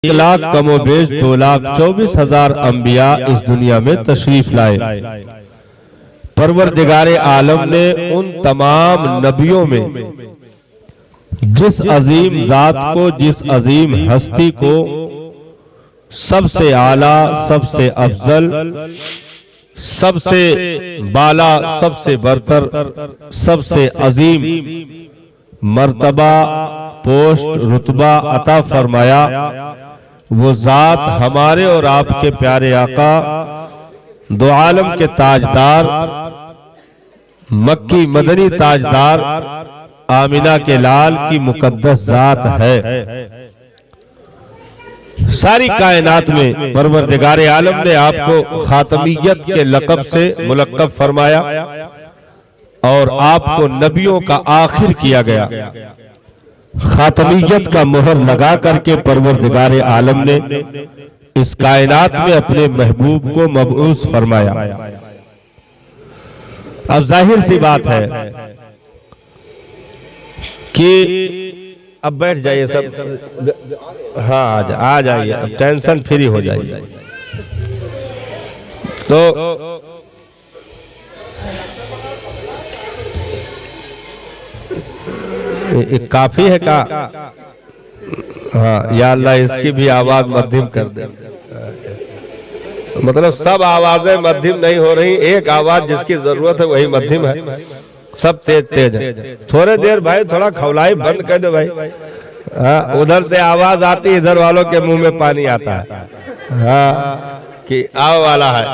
1 लाख कमोबेश 2,24,000 अंबिया इस दुनिया में तशरीफ लाए। परवरदिगारे आलम ने उन तमाम नबियों में जिस अजीम जात को, जिस अजीम हस्ती को सबसे आला, सबसे अफजल, सबसे बाला, सबसे बरतर, सबसे अजीम मर्तबा, पोस्ट, रुतबा अता फरमाया, वो जात हमारे और आपके प्यारे आका दो आलम के ताजदार, मक्की मदनी ताजदार आमिना के लाल की मुकद्दस जात है। सारी कायनात में परवरदिगारे आलम ने आपको खातमियत के लक़ब से मुलक़्क़ब फरमाया और आपको नबियों का आखिर किया गया। खातमियत का मोहर लगा करके परवरदिगारे आलम ने इस कायनात में अपने महबूब को मबऊस फरमाया। अब जाहिर सी बात है कि अब बैठ जाइए सब, हाँ आ जाइए, अब टेंशन फ्री हो जाइए। तो काफी है का, हाँ या अल्लाह इसकी भी आवाज मध्यम कर दे। मतलब सब आवाजें मध्यम नहीं हो रही, एक आवाज जिसकी जरूरत है वही मध्यम है। सब तेज तेज है। थोड़े देर भाई थोड़ा खौलाई बंद कर दो भाई। हाँ, उधर से आवाज आती, इधर वालों के मुंह में पानी आता है। हाँ कि आओ वाला है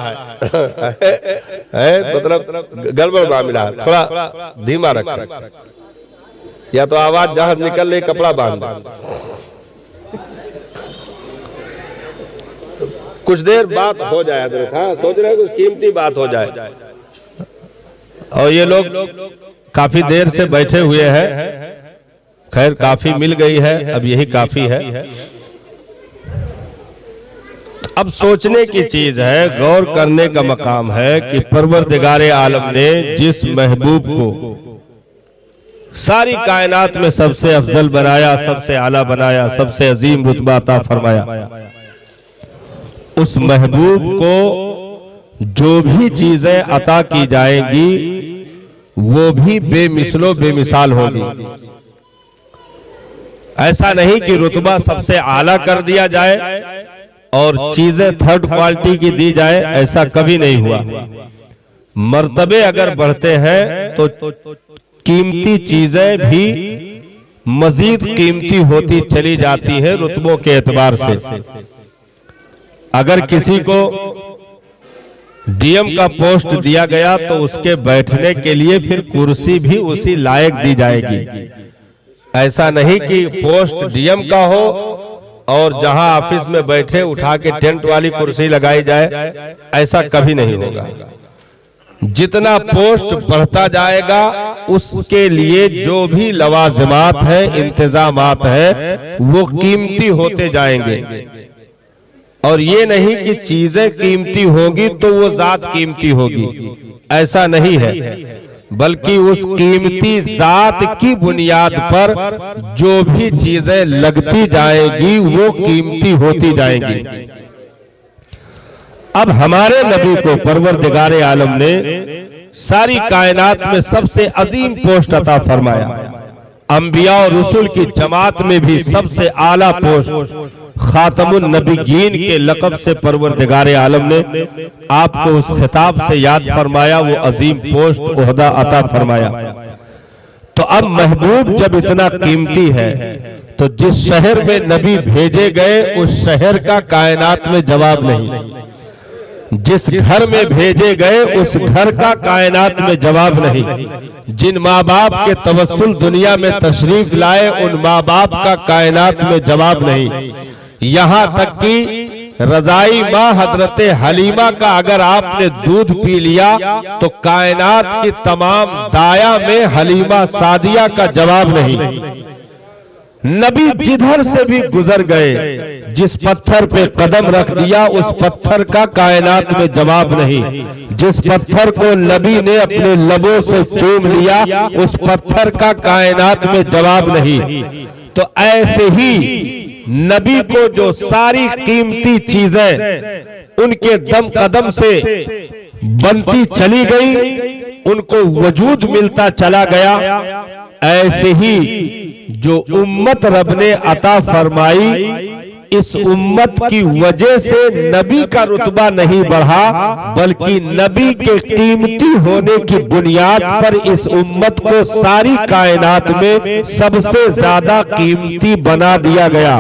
मतलब गड़बड़ मामला है, थोड़ा धीमा रख, या तो आवाज जहां निकल रही कपड़ा बांध। कुछ देर बात हो जाए, हाँ सोच रहे कुछ कीमती बात हो जाए। और ये लोग काफी देर से बैठे हुए हैं। खैर काफी मिल गई है, अब यही काफी है। अब सोचने की चीज है, गौर करने का मकाम है कि परवरदिगारे आलम ने जिस महबूब को सारी कायनात में सबसे अफजल बनाया, सबसे आला बनाया, सबसे अजीम रुतबा अता फरमाया, उस महबूब को जो भी चीजें अता की जाएंगी वो भी बेमिसलो बेमिसाल होगी। ऐसा नहीं कि रुतबा सबसे आला कर दिया जाए और चीजें थर्ड क्वालिटी की दी जाए, ऐसा कभी नहीं हुआ। मर्तबे अगर बढ़ते हैं तो कीमती चीजें भी मजीद कीमती होती चली जाती है रुतबों के एतबार से। अगर किसी को डीएम का पोस्ट दिया गया तो उसके बैठने के लिए फिर कुर्सी भी उसी लायक दी जाएगी। ऐसा नहीं कि पोस्ट डीएम का हो और जहां ऑफिस में बैठे उठा के टेंट वाली कुर्सी लगाई जाए, ऐसा कभी नहीं होगा। जितना पोस्ट बढ़ता जाएगा उसके लिए जो भी लवाजमात है, इंतजामात है, वो कीमती होते जाएंगे। और ये नहीं कि चीजें कीमती होगी तो वो जात कीमती होगी, ऐसा नहीं है। बल्कि उस कीमती जात की बुनियाद पर जो भी चीजें लगती जाएगी वो कीमती होती जाएंगी। अब हमारे नबी को परवरदिगारे आलम ने सारी कायनात में सबसे अजीम पोस्ट अता फरमाया। अंबिया और रसूल की जमात में भी सबसे आला पोस्ट खातमुन नबीयीन के लक़ब से परवरदिगारे आलम ने आपको उस खिताब से याद फरमाया, वो अजीम पोस्ट ओहदा अता फरमाया। तो अब महबूब जब इतना कीमती है तो जिस शहर में नबी भेजे गए उस शहर का कायनात में जवाब नहीं, जिस घर में भेजे गए उस घर का कायनात में जवाब नहीं, जिन माँ बाप के तवस्सुल दुनिया में तशरीफ लाए उन माँ बाप का कायनात में जवाब नहीं। यहाँ तक कि रजाई माँ हजरत हलीमा का अगर आपने दूध पी लिया तो कायनात की तमाम दाया में हलीमा सादिया का जवाब नहीं। नबी जिधर से भी गुजर गए, जिस पत्थर पे कदम रख दिया उस पत्थर का कायनात में जवाब नहीं, जिस पत्थर को नबी ने अपने लबों से चूम लिया उस पत्थर का कायनात में जवाब नहीं। तो ऐसे ही नबी को जो सारी कीमती चीजें उनके दम कदम से बनती चली गई, उनको वजूद मिलता चला गया, ऐसे ही जो उम्मत रब ने अता फरमाई, इस उम्मत की वजह से नबी का रुतबा नहीं बढ़ा, बल्कि नबी के कीमती होने की बुनियाद पर इस उम्मत को सारी कायनात में सबसे ज्यादा कीमती बना दिया गया।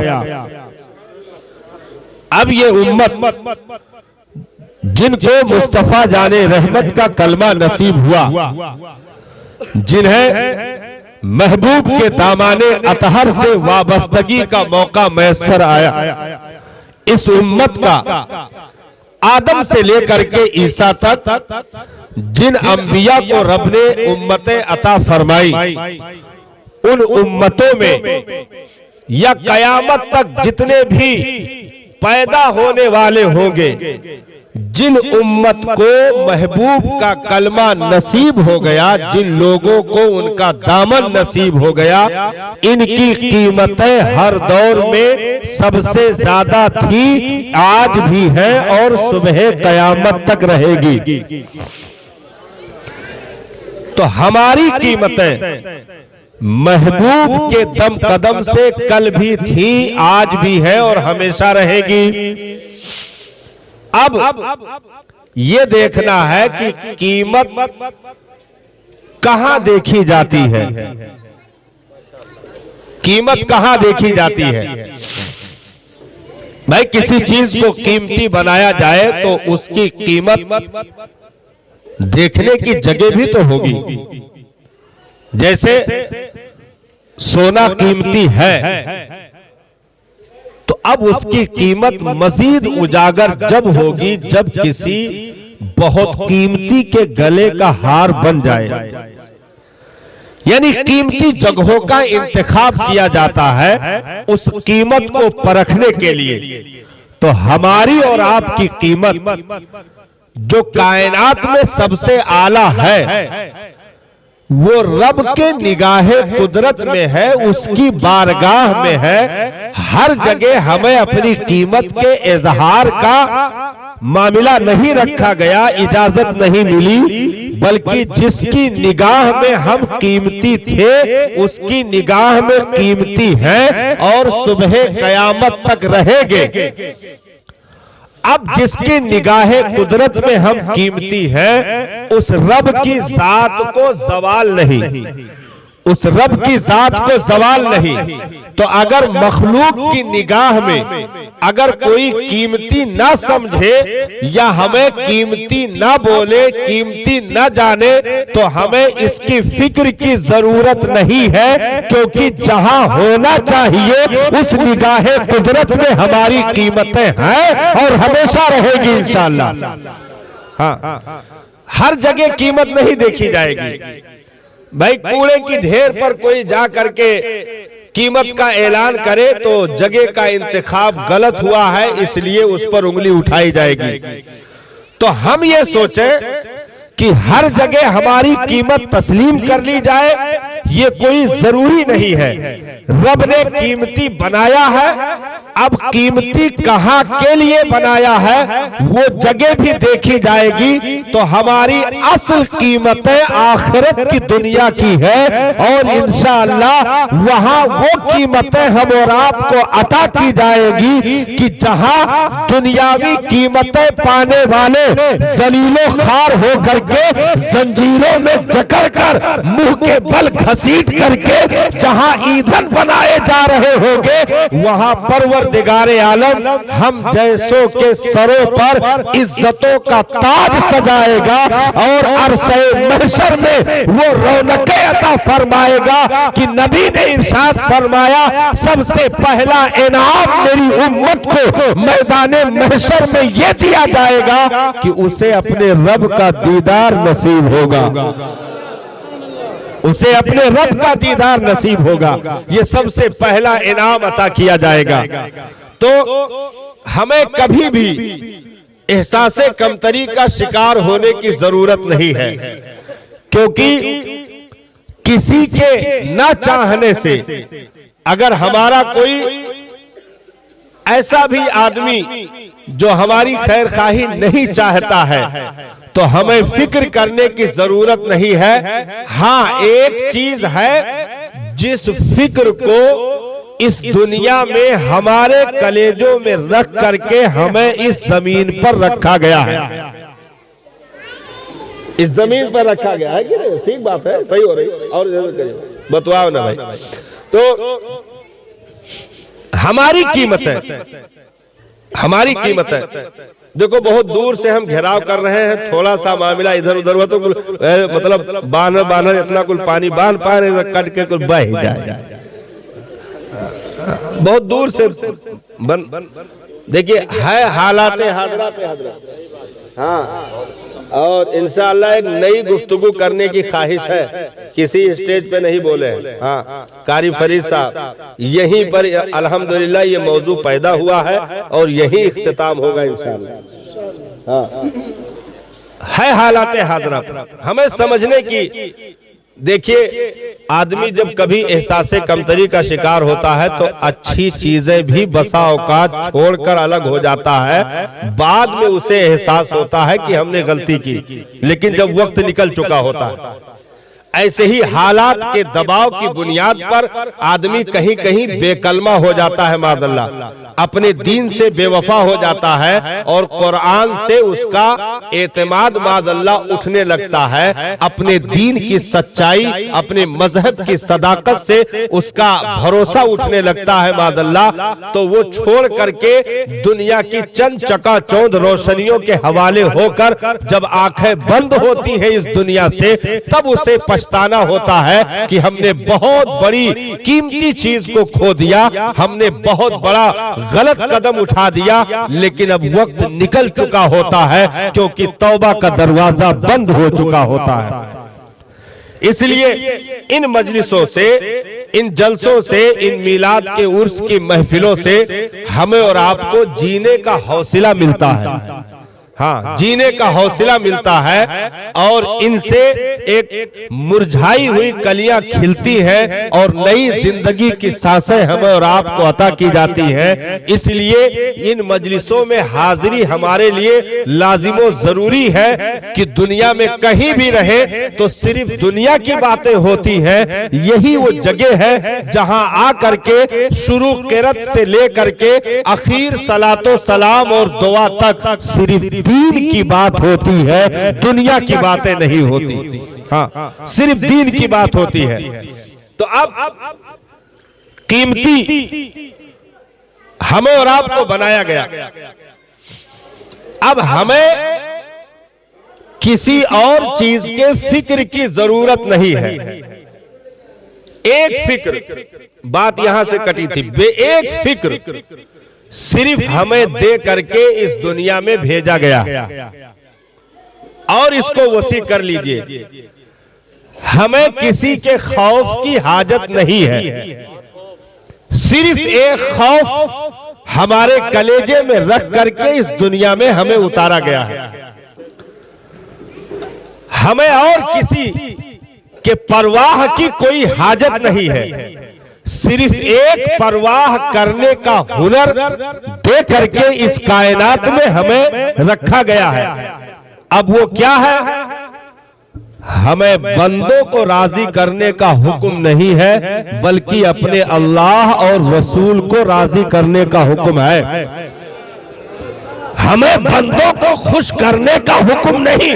अब ये उम्मत जिनको मुस्तफा जाने रहमत का कलमा नसीब हुआ, जिन्हें महबूब के दामाने अतहर से वाबस्तगी का मौका मैसर आया, इस उम्मत का आदम से लेकर के ईसा तक जिन अंबिया को रब ने उम्मतें अता फरमाई, उन उम्मतों में या कयामत तक जितने भी पैदा होने वाले होंगे, जिन उम्मत को महबूब का कलमा नसीब हो गया, जिन लोगों को उनका दामन नसीब हो गया, इनकी कीमतें हर दौर में सबसे ज्यादा थी, आज भी है और सुबह कयामत तक रहेगी। तो हमारी कीमतें महबूब के दम कदम से कल भी थी, आज भी है और हमेशा रहेगी। अब ये देखना है कि कीमत कहां देखी जाती है, कीमत कहां देखी जाती है। भाई किसी चीज को कीमती बनाया जाए तो उसकी कीमत देखने की जगह भी तो होगी। जैसे सोना कीमती है, तो अब उसकी कीमत मजीद उजागर जब होगी जब किसी बहुत कीमती के गले का हार बन जाए, यानी कीमती जगहों का इंतखाब किया जाता है उस कीमत को परखने के लिए। तो हमारी और आपकी कीमत जो कायनात में सबसे आला है, वो रब के निगाहे कुदरत में है, उसकी बारगाह में है। हर जगह हमें अपनी कीमत के इजहार का मामला नहीं रखा गया, इजाजत नहीं मिली, बल्कि जिसकी निगाह में हम कीमती थे उसकी निगाह में कीमती हैं और सुबह कयामत तक रहेंगे। अब जिसकी निगाहे कुदरत में हम कीमती हैं, उस रब की जात को जवाल नहीं, उस रब की जात को जवाल नहीं। तो अगर मखलूक की निगाह में अगर कोई कीमती ना समझे या हमें कीमती ना बोले, कीमती ना जाने, तो हमें इसकी फिक्र की जरूरत नहीं है, क्योंकि जहां होना चाहिए उस निगाहे कुदरत में हमारी कीमतें हैं और हमेशा रहेगी इंशाअल्लाह। हाँ, हर जगह कीमत नहीं देखी जाएगी। भाई कूड़े की ढेर पर कोई जा करके कीमत का ऐलान करे तो जगह का इंतखाब गलत हुआ है, इसलिए उस पर उंगली उठाई जाएगी। तो हम ये सोचें कि हर जगह हमारी कीमत तस्लीम कर ली जाए, ये कोई जरूरी नहीं है। रब ने कीमती बनाया है, अब कीमती कहां के लिए बनाया है वो जगह भी देखी जाएगी। तो हमारी असल कीमतें आखिरत की दुनिया की है और इंशाअल्लाह वहां वो कीमतें हम और आपको अता की जाएगी कि जहां दुनियावी कीमतें पाने वाले जलीलो खार हो करके जंजीरों में जकड़ कर मुंह के बल घसीट करके जहां ईंधन बनाए जा रहे होंगे, वहां परवरदिगारे आलम हम जैसों के सरों पर इज्जतों का ताज सजाएगा और अरसे महशर में वो रौनकें अता फरमाएगा कि नबी ने इरशाद फरमाया, सबसे पहला इनाम मेरी उम्मत को मैदाने महशर में ये दिया जाएगा कि उसे अपने रब का दीदार नसीब होगा, उसे अपने रब का दीदार नसीब होगा। ये सबसे पहला इनाम अता किया जाएगा। तो हमें कभी भी एहसासे कमतरी का शिकार होने की जरूरत नहीं है, क्योंकि किसी के ना चाहने से अगर हमारा कोई ऐसा भी आदमी जो हमारी खैर खाही नहीं चाहता है तो हमें फिक्र करने की जरूरत नहीं है। हाँ, एक चीज है जिस फिक्र को इस दुनिया में हमारे कलेजों में रख करके हमें इस जमीन पर रखा गया है, इस जमीन पर रखा गया है कि नहीं? ठीक बात है, सही हो रही और बतवाओ ना भाई। तो हमारी कीमत है, हमारी कीमत है। देखो बहुत दूर से हम घेराव कर रहे हैं, थोड़ा सा मामला इधर उधर हुआ तो मतलब बानर इतना कुल पानी बांध पा रहे, कट के कुल बह जाए। बहुत दूर से देखिए है हालात हादरा पे हादरा। हाँ, और इंशाअल्लाह एक नई गुफ्तगू करने की ख्वाहिश है, किसी स्टेज पे नहीं बोले हैं। हाँ, कारी फरीद साहब यहीं पर अल्हम्दुलिल्लाह ये मौजू पैदा हुआ है और यही इख्तिताम होगा इंशाअल्लाह। हाँ, है हालात हादरा पर हमें समझने की। देखिए आदमी जब कभी एहसासे कमतरी का शिकार होता है तो अच्छी चीजें भी बसा औकात छोड़कर अलग हो जाता है। बाद में उसे एहसास होता है कि हमने गलती की, लेकिन जब वक्त निकल चुका होता है। ऐसे ही हालात के दबाव की बुनियाद पर आदमी कहीं कहीं बेकलमा हो जाता है, माज़अल्लाह अपने दीन से बेवफा हो जाता है और कुरान से उसका एतमाद माज़अल्लाह उठने लगता है। अपने दीन की सच्चाई, अपने मजहब की सदाकत से उसका भरोसा उठने लगता है माज़अल्लाह। तो वो छोड़ करके दुनिया की चंद चकाचौंध रोशनियों के हवाले होकर जब आंखें बंद होती हैं इस दुनिया से, तब उसे पछताना होता है कि हमने बहुत बड़ी कीमती चीज को खो दिया, हमने बहुत बड़ा गलत कदम उठा दिया। लेकिन अब वक्त निकल चुका होता है क्योंकि तौबा का दरवाजा बंद हो चुका होता है। इसलिए इन मजलिसों से, इन जलसों से, इन मिलाद के उर्स की महफिलों से हमें और आपको जीने का हौसला मिलता है। हाँ, जीने का हौसला मिलता है और इनसे एक मुरझाई हुई कलियां खिलती हैं और नई जिंदगी की सांसें हमें और आपको अता की जाती हैं। इसलिए इन मजलिसों में हाजिरी हमारे लिए लाजिमो जरूरी है कि दुनिया में कहीं भी रहे तो सिर्फ दुनिया की बातें होती हैं। यही वो जगह है जहां आकर के शुरू किरत से लेकर के आखिर सलातो सलाम और दुआ तक सिर्फ दीन की बात होती है, दुनिया की बातें नहीं होती। हाँ, सिर्फ दीन की बात होती है। तो अब कीमती हमें और आपको बनाया गया, अब हमें किसी और चीज के फिक्र की जरूरत नहीं है। एक फिक्र, बात यहां से कटी थी, एक फिक्र सिर्फ हमें दे करके इस दुनिया में भेजा गया और इसको वसी कर लीजिए। हमें किसी के खौफ की हाजत नहीं है, सिर्फ एक खौफ हमारे कलेजे में रख करके इस दुनिया में हमें उतारा गया है। हमें और किसी के परवाह की कोई हाजत नहीं है, सिर्फ एक परवाह करने का हुनर दे करके इस कायनात में हमें रखा गया है। अब वो क्या है? हमें बंदों को राजी करने का हुक्म नहीं है, बल्कि अपने अल्लाह और रसूल को राजी करने का हुक्म है। हमें बंदों को खुश करने का हुक्म नहीं,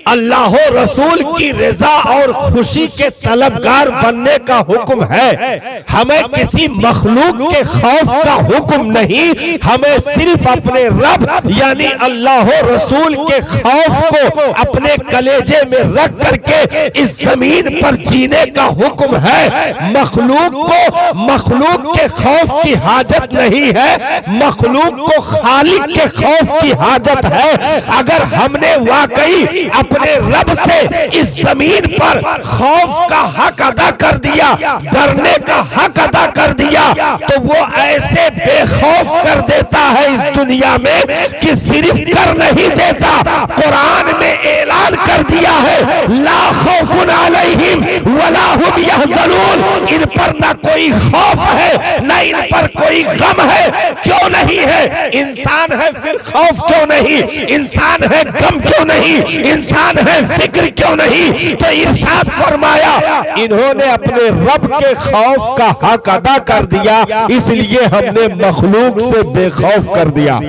अल्लाह और रसूल की रजा और खुशी के तलबगार बनने का हुक्म है। हमें किसी मखलूक के खौफ का हुक्म नहीं, हमें सिर्फ अपने रब यानी अल्लाह और रसूल के खौफ को अपने कलेजे में रख करके इस जमीन पर जीने का हुक्म है। मखलूक को मखलूक के खौफ की हाजत नहीं है, मखलूक को खालिक के खौफ की हाजत है। अगर हमने वाकई अपने रब से इस जमीन पर खौफ का हक अदा कर दिया, डरने का हक अदा कर दिया, तो वो ऐसे बेखौफ कर देता है इस दुनिया में कि सिर्फ कर नहीं देता, कुरान में ऐलान कर दिया है, ला खौफुन अलैहिम व वला हुम यहज़नून, इन पर ना कोई खौफ है ना इन पर कोई गम है। क्यों नहीं है? इंसान है फिर खौफ क्यों नहीं? इंसान है गम क्यों नहीं? इंसान है फिक्र क्यों नहीं? तो इरशाद फरमाया इन्होंने अपने रब के खौफ का हक अदा कर दिया, इसलिए हमने मखलूक से बेखौफ कर दिया।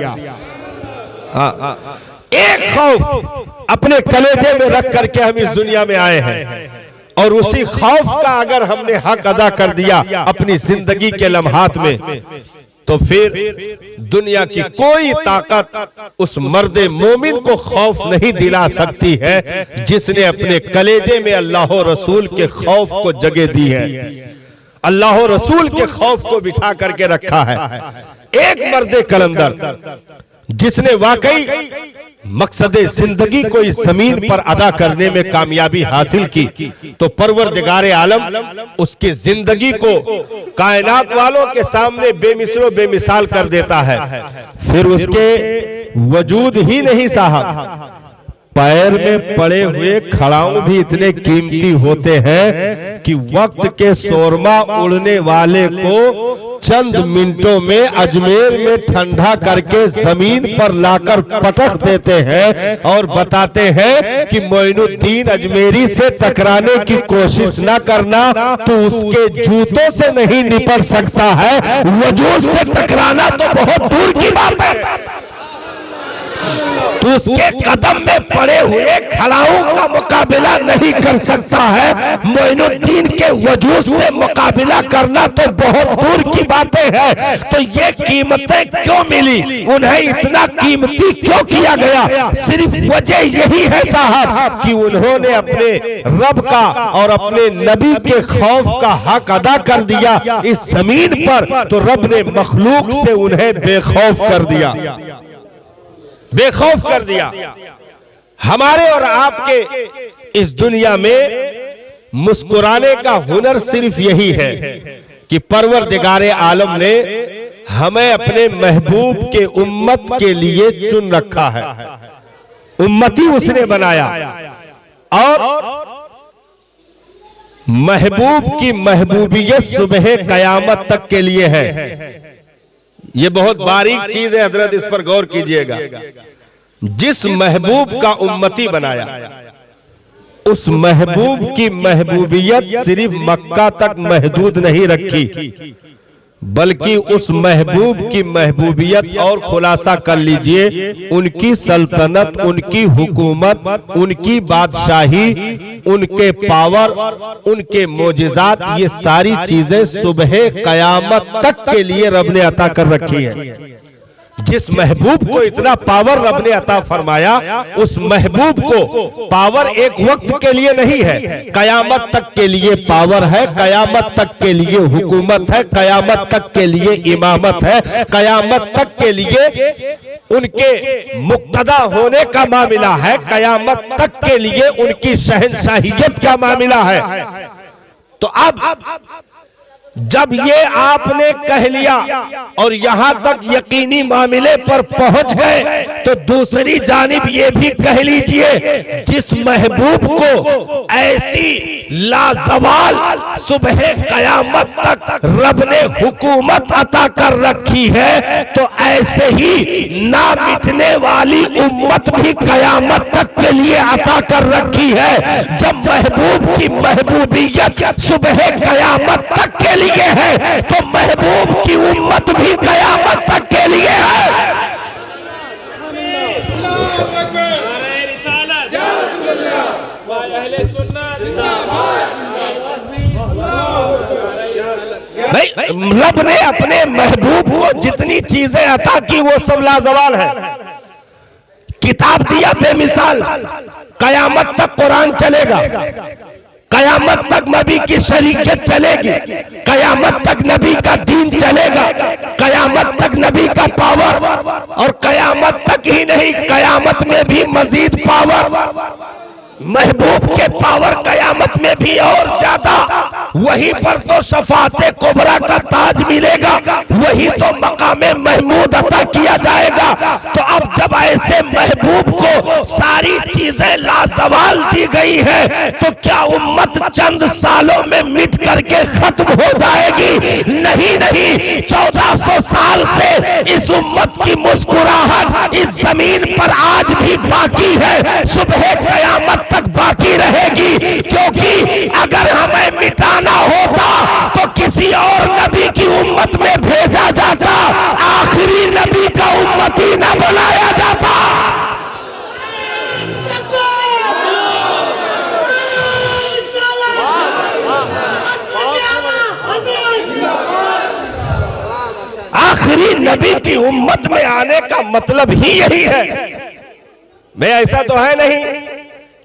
एक खौफ अपने कलेजे में रख करके हम इस दुनिया में आए हैं, और उसी खौफ का अगर हमने हक अदा कर दिया अपनी जिंदगी के लम्हात में, तो फिर दुनिया की कोई ताकत उस मर्द मोमिन को खौफ नहीं दिला सकती है जिसने अपने कलेजे में अल्लाह रसूल के खौफ को जगह दी है, अल्लाह रसूल के खौफ को बिठा करके रखा है। एक मर्द कलंदर जिसने वाकई मकसद जिंदगी को इस जमीन पर अदा करने में कामयाबी हासिल की, तो परवरदिगार आलम उसकी जिंदगी को कायनात वालों के सामने बेमिसलो बेमिसाल कर देता है। फिर उसके वजूद ही नहीं साहब, पैर में पड़े हुए खड़ाऊ भी इतने कीमती होते हैं कि वक्त के सोरमा उड़ने वाले को चंद मिनटों में अजमेर में ठंडा करके जमीन पर लाकर पटक देते हैं और बताते हैं कि मोइनुद्दीन अजमेरी से टकराने की कोशिश न करना, तो उसके जूतों से नहीं निपट सकता है, वजूद से टकराना तो बहुत दूर की बात है। तो उसके कदम में पड़े हुए खड़ाऊ का मुकाबला नहीं कर सकता है, मोइनुद्दीन के वजूद से मुकाबला करना तो बहुत दूर की बातें हैं। तो ये कीमतें क्यों मिली, उन्हें इतना कीमती क्यों किया गया? सिर्फ वजह यही है साहब कि उन्होंने अपने रब का और अपने नबी के खौफ का हक अदा कर दिया इस जमीन पर, तो रब ने मखलूक से उन्हें बेखौफ कर दिया, बेखौफ कर दिया। हमारे और आपके इस दुनिया में मुस्कुराने का हुनर सिर्फ यही है कि परवरदिगार आलम ने हमें अपने महबूब के उम्मत के लिए चुन रखा है, उम्मती उसने बनाया, और महबूब की महबूबियत सुबह कयामत तक के लिए है। ये बहुत बारीक चीज है हजरत, इस पर गौर कीजिएगा। जिस महबूब का उम्मती बनाया, उस महबूब की महबूबियत सिर्फ मक्का तक महदूद नहीं रखी, बल्कि उस महबूब की महबूबियत और खुलासा कर लीजिए, उनकी सल्तनत, उनकी हुकूमत, उनकी बादशाही, उनके पावर, उनके मोजिजात, ये सारी चीजें सुबह कयामत तक के लिए रब ने अता कर रखी है। जिस महबूब को इतना पावर रब ने अता फरमाया, उस महबूब को पावर एक वक्त के लिए नहीं है, कयामत तक के लिए पावर है, कयामत तक के लिए हुकूमत है, कयामत तक के लिए इमामत है, कयामत तक के लिए उनके मुक्तदा होने का मामला है, कयामत तक के लिए उनकी शहंशाहियत का मामला है। तो अब जब ये आपने कह लिया और यहां तक यकीनी मामले पर पहुंच गए, तो दूसरी जानिब ये भी कह लीजिए, जिस महबूब को ऐसी लाजवाल सुबह कयामत तक रब ने हुकूमत अता कर रखी है, तो ऐसे ही ना मिटने वाली उम्मत भी कयामत तक के लिए अता कर रखी है। जब महबूब की महबूबियत सुबह कयामत तक के लिए है, तो महबूब की उम्मत भी कयामत तक के लिए है। भाई रब ने अपने महबूब को जितनी चीजें अता की वो सब लाजवाल है। किताब दिया बेमिसाल, कयामत तक कुरान चलेगा, कयामत तक नबी की शरीयत चलेगी, कयामत तक नबी का दीन चलेगा, कयामत तक नबी का पावर, और कयामत तक ही नहीं, कयामत में भी मजीद पावर, महबूब के पावर कयामत में भी और ज्यादा। वहीं पर तो शफाअते कुबरा का ताज मिलेगा, वही तो मकामे महमूद अता किया जाएगा। तो अब जब ऐसे महबूब को सारी चीजें लाजवाल साल दी गई है तो क्या उम्मत चंद सालों में मिट करके खत्म हो जाएगी? नहीं नहीं, 1400 साल से इस उम्मत की मुस्कुराहट इस जमीन पर आज भी बाकी है, सुबह कयामत तक बाकी रहेगी। क्योंकि अगर हमें मिटाना होता तो किसी और नबी की उम्मत में भेजा जाता, आखिरी नबी का उम्मती न बनाया जाता। आखिरी नबी की उम्मत में आने का मतलब ही यही है। मैं ऐसा तो है नहीं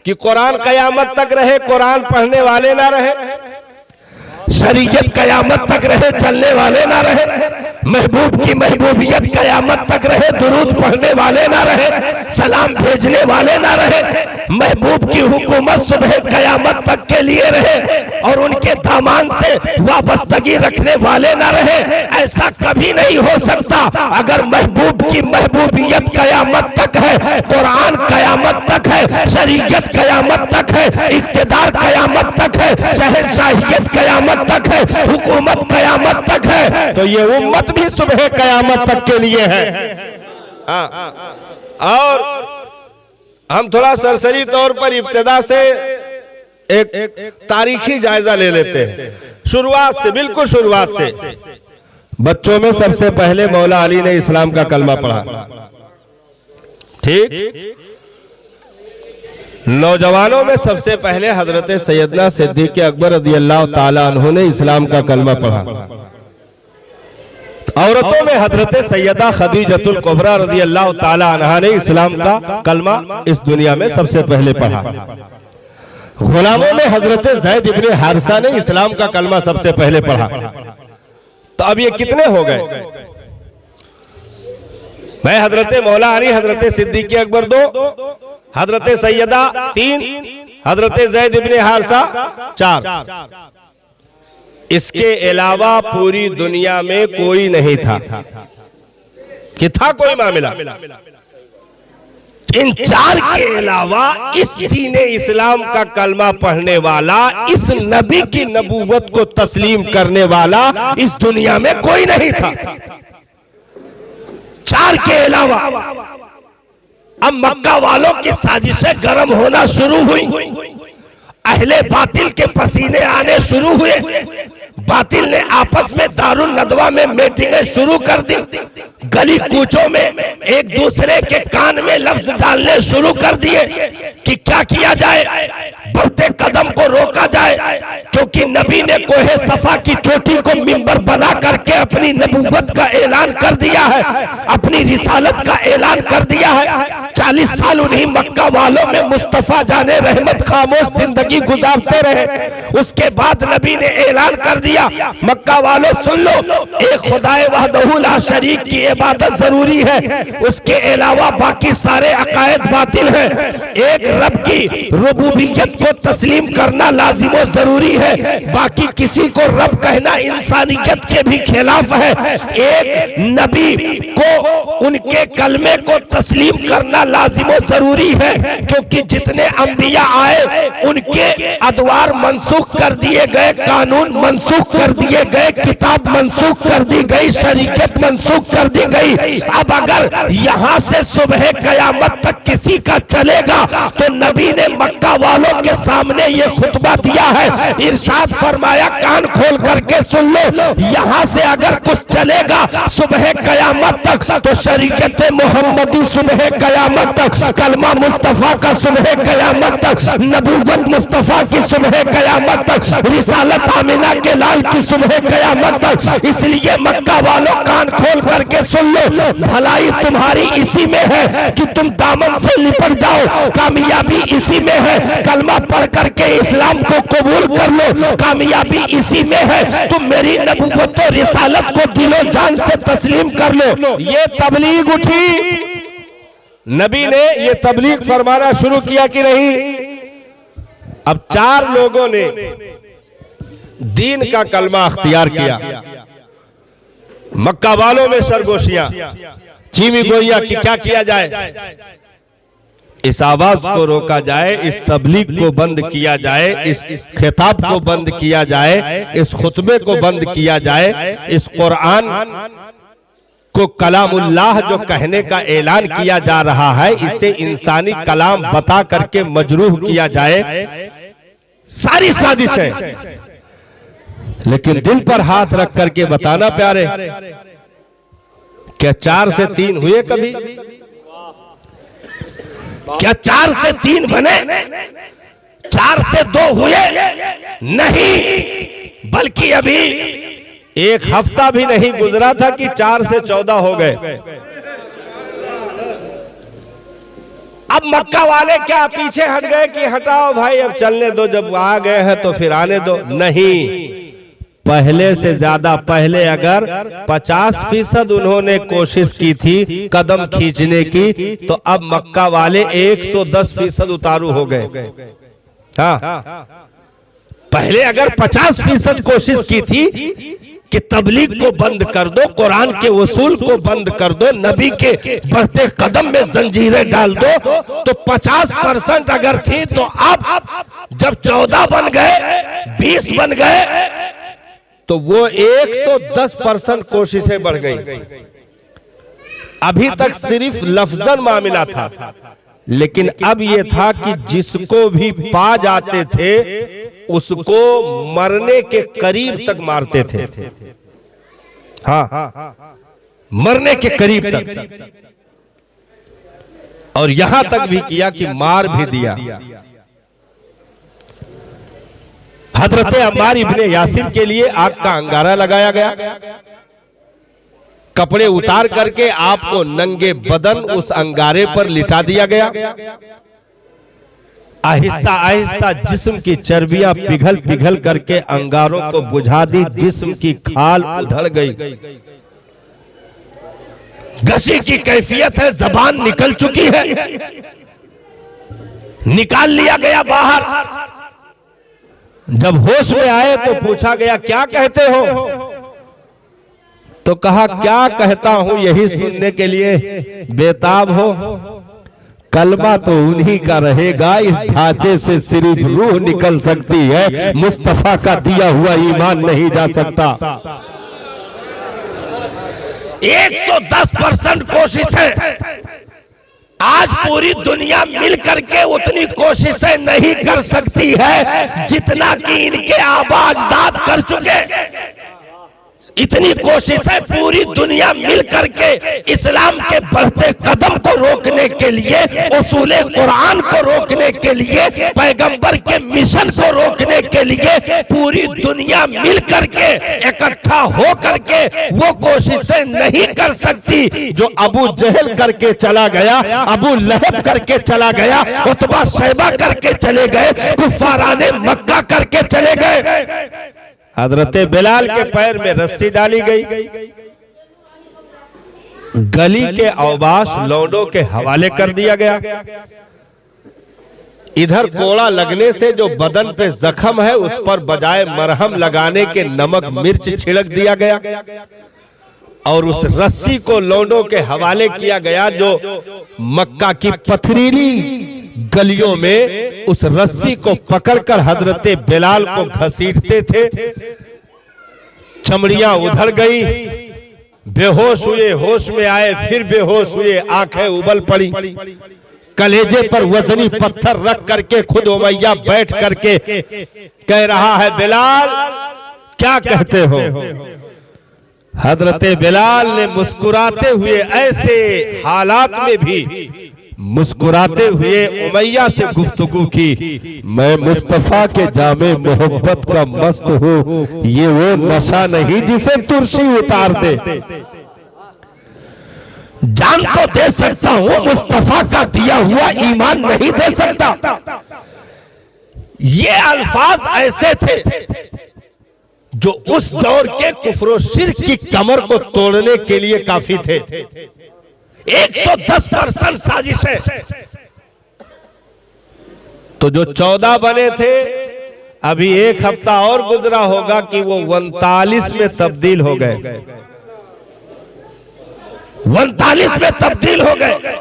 कि कुरान कयामत तक रहे, कुरान पढ़ने वाले ना रहे, शरीयत कयामत तक रहे, चलने वाले ना रहे, महबूब की महबूबियत कयामत तक रहे, दुरूद पढ़ने वाले ना रहे, सलाम भेजने वाले ना रहे, महबूब की हुकूमत सुबह कयामत तक के लिए रहे और उनके दामन से वाबस्तगी रखने वाले ना रहे। ऐसा कभी नहीं हो सकता। अगर महबूब की महबूबियत कयामत तक है, कुरान कयामत तक है, शरीयत कयामत तक है, इख्तिदार कयामत तक है, शहंशाहियत कयामत तक है, हुकूमत कयामत तक है, तो ये उम्मत भी सुबह कयामत तक के लिए है। और हम थोड़ा सरसरी तौर पर इब्तिदा से एक तारीखी जायजा ले लेते हैं, शुरुआत से, बिल्कुल शुरुआत से। बच्चों में सबसे पहले मौला अली ने इस्लाम का कलमा पढ़ा, ठीक। नौजवानों में सबसे पहले हजरत सैयदना सिद्दीक़ अकबर रज़ियल्लाहु ताला अन्हु ने इस्लाम का कलमा पढ़ा। औरतों में हजरत सैयदा खदीजतुल कुबरा रज़ियल्लाहु ताला अन्हा ने इस्लाम का कलमा इस दुनिया में सबसे पहले पढ़ा। गुलामों में हजरत ज़ैद इब्ने हारिसा ने इस्लाम का कलमा सबसे पहले पढ़ा। तो अब ये कितने हो गए? मैं हजरत मौला अली, हजरत सिद्दीक़ अकबर 2, हजरत सैयदा 3, हजरत ज़ैद इब्ने हारिसा 4। इसके अलावा पूरी दुनिया में कोई नहीं था कि था कोई मामला। इन 4 के अलावा इस दीन इस्लाम का कलमा पढ़ने वाला, इस नबी की नबूवत को तस्लीम करने वाला इस दुनिया में कोई नहीं था, 4 के अलावा। अब मक्का वालों की साजिशें गर्म होना शुरू हुई, अहले बातिल के पसीने आने शुरू हुए, बातिल ने आपस में दारुल नदवा में मीटिंगें शुरू कर दी, गली कूचों में एक दूसरे के कान में लफ्ज डालने शुरू कर दिए कि क्या किया जाए, बढ़ते कदम को रोका जाए। क्योंकि नबी ने कोहे सफा की चोटी को मिंबर बना करके अपनी नबूवत का ऐलान कर दिया है, अपनी रिसालत का ऐलान कर दिया है। 40 साल उन्हीं मक्का वालों में मुस्तफा जाने रहमत खामोश जिंदगी गुजारते रहे। उसके बाद नबी ने ऐलान कर दिया, मक्का वालों सुन लो, एक खुदाए वहदहू ला शरीक की इबादत जरूरी है, उसके अलावा बाकी सारे अकायद बातिल हैं। एक रब की रुबूबियत को तस्लीम करना लाजिमो जरूरी है, बाकी किसी को रब कहना इंसानियत के भी खिलाफ है। एक नबी को उनके कलमे को तस्लीम करना लाजिमो जरूरी है, क्योंकि जितने अंबिया आए उनके अदवार मनसूख कर दिए गए, कानून मनसूख कर दिए गए, किताब मनसूख कर दी गई, शरीयत मनसूख कर दी गई। अब अगर यहाँ से सुबह कयामत तक किसी का चलेगा तो नबी ने मक्का वालों के सामने ये खुतबा दिया है, इरशाद फरमाया, कान खोल करके सुन लो, यहाँ से अगर कुछ चलेगा सुबह कयामत तक तो शरीयत मोहम्मदी सुबह कयामत तक, कलमा मुस्तफा का सुबह कयामत तक, नबूवत मुस्तफा की सुबह कयामत तक, रिसालत आमिना के लाल की सुबह कयामत तक। इसलिए मक्का वालों कान खोल करके सुन लो, भलाई तुम्हारी इसी में है कि तुम दामन से लिपट जाओ, कामयाबी इसी में है, कलमा पढ़ करके इस्लाम को कबूल कर लो, कामयाबी इसी में है, तुम मेरी नबूवत और रिसालत को दिलो जान से तस्लीम कर लो। ये तबलीग उठी, नबी ने ये तबलीग फरमाना शुरू किया कि नहीं। अब 4 लोगों ने दीन का कलमा अख्तियार किया। मक्का वालों में सरगोशियां, चीमी गोइया कि क्या किया जाए। इस आवाज को रोका जाए, इस तबलीग को बंद किया जाए, इस खिताब को बंद किया जाए, इस खुतबे को बंद किया जाए, इस कुरान को कलामुल्लाह जो कहने का ऐलान किया जा रहा है इसे इंसानी कलाम बता करके मजरूह किया जाए, सारी साजिशें। लेकिन दिल पर हाथ रख करके बताना प्यारे, क्या 4 से 3 हुए कभी? क्या 4 से 3 बने? 4 से 2 हुए? नहीं, बल्कि अभी 1 हफ्ता भी नहीं गुजरा था कि 4 से 14 हो गए। अब मक्का वाले क्या पीछे हट गए कि हटाओ भाई अब चलने दो, जब आ गए हैं तो फिर आने दो? नहीं, पहले से ज्यादा, पहले अगर 50% उन्होंने कोशिश की थी कदम खींचने की, तो अब मक्का वाले 110% उतारू हो गए। हाँ, पहले अगर 50% कोशिश की थी कि तबलीग को बंद कर दो, कुरान के उसूल को बंद कर दो, नबी के बढ़ते कदम में जंजीरें डाल दो, तो 50% अगर थी, तो अब जब 14 बन गए, 20 बन गए, तो वो 110% कोशिशें बढ़ गई। अभी तक सिर्फ लफ्जन मामला था, लेकिन अब यह था कि जिसको भी पा जाते थे उसको मरने के करीब तक मारते थे। हाँ, मरने के करीब तक, और यहां तक भी किया कि मार भी दिया। हजरत अम्मार इब्ने यासिर के लिए आग का अंगारा लगाया गया, कपड़े उतार करके आपको नंगे बदन उस अंगारे पर लिटा दिया गया। आहिस्ता आहिस्ता जिस्म की चर्बियां पिघल पिघल करके अंगारों को बुझा दी, जिस्म की खाल उधड़ गई, गशी की कैफियत है, जबान निकल चुकी है, निकाल लिया गया बाहर। जब होश में आए तो पूछा गया क्या कहते हो? तो कहा क्या कहता हूं यही सुनने के लिए बेताब हो? कलमा तो उन्हीं का रहेगा, इस ढांचे से सिर्फ रूह निकल सकती है, मुस्तफा का दिया हुआ ईमान नहीं जा सकता। 110% कोशिश है। आज पूरी दुनिया मिल करके उतनी कोशिशें नहीं कर सकती है जितना कि इनके आबा अजदाद कर चुके। इतनी कोशिशें पूरी दुनिया मिल करके इस्लाम के बढ़ते कदम को रोकने के लिए, उसूले कुरान को रोकने के लिए, पैगंबर के मिशन को रोकने के लिए पूरी दुनिया मिल करके इकट्ठा हो करके वो कोशिशें नहीं कर सकती जो अबू जहल करके चला गया, अबू लहब करके चला गया, उतबा शैबा करके चले गए, कुफाराने मक्का करके चले गए। हजरत बिलाल के पैर में रस्सी डाली गई, गली के औबाश लौंडों के हवाले कर दिया गया। इधर कोड़ा लगने से जो बदन पे जख्म है उस पर बजाय मरहम लगाने के नमक मिर्च छिड़क दिया गया, और उस रस्सी को लौंडों के हवाले किया गया जो मक्का की पथरीली गलियों में उस रस्सी को पकड़कर हजरत बिलाल को घसीटते थे। चमड़ियां उधड़ गई, बेहोश हुए, होश में आए, फिर बेहोश हुए, आंखें उबल पड़ी। कलेजे पर वजनी पत्थर रख करके खुद उमैया बैठ करके कह रहा है बिलाल क्या कहते हो? हजरत बिलाल ने मुस्कुराते हुए, ऐसे हालात में भी मुस्कुराते हुए उमैया से गुफ्तगू की, मैं मुस्तफा के जामे मोहब्बत का मस्त हूँ, ये वो नशा नहीं जिसे तुर्शी उतार दे। जान तो दे सकता हूँ, मुस्तफा का दिया हुआ ईमान नहीं दे सकता। ये अल्फाज ऐसे थे जो उस दौर के कुफ्र शिर्क की कमर को तोड़ने के लिए काफी थे। 110% साजिश है। तो जो 14 बने थे, अभी 1 हफ्ता और गुजरा होगा कि वो 39 में तब्दील हो गए। 39 में तब्दील हो गए।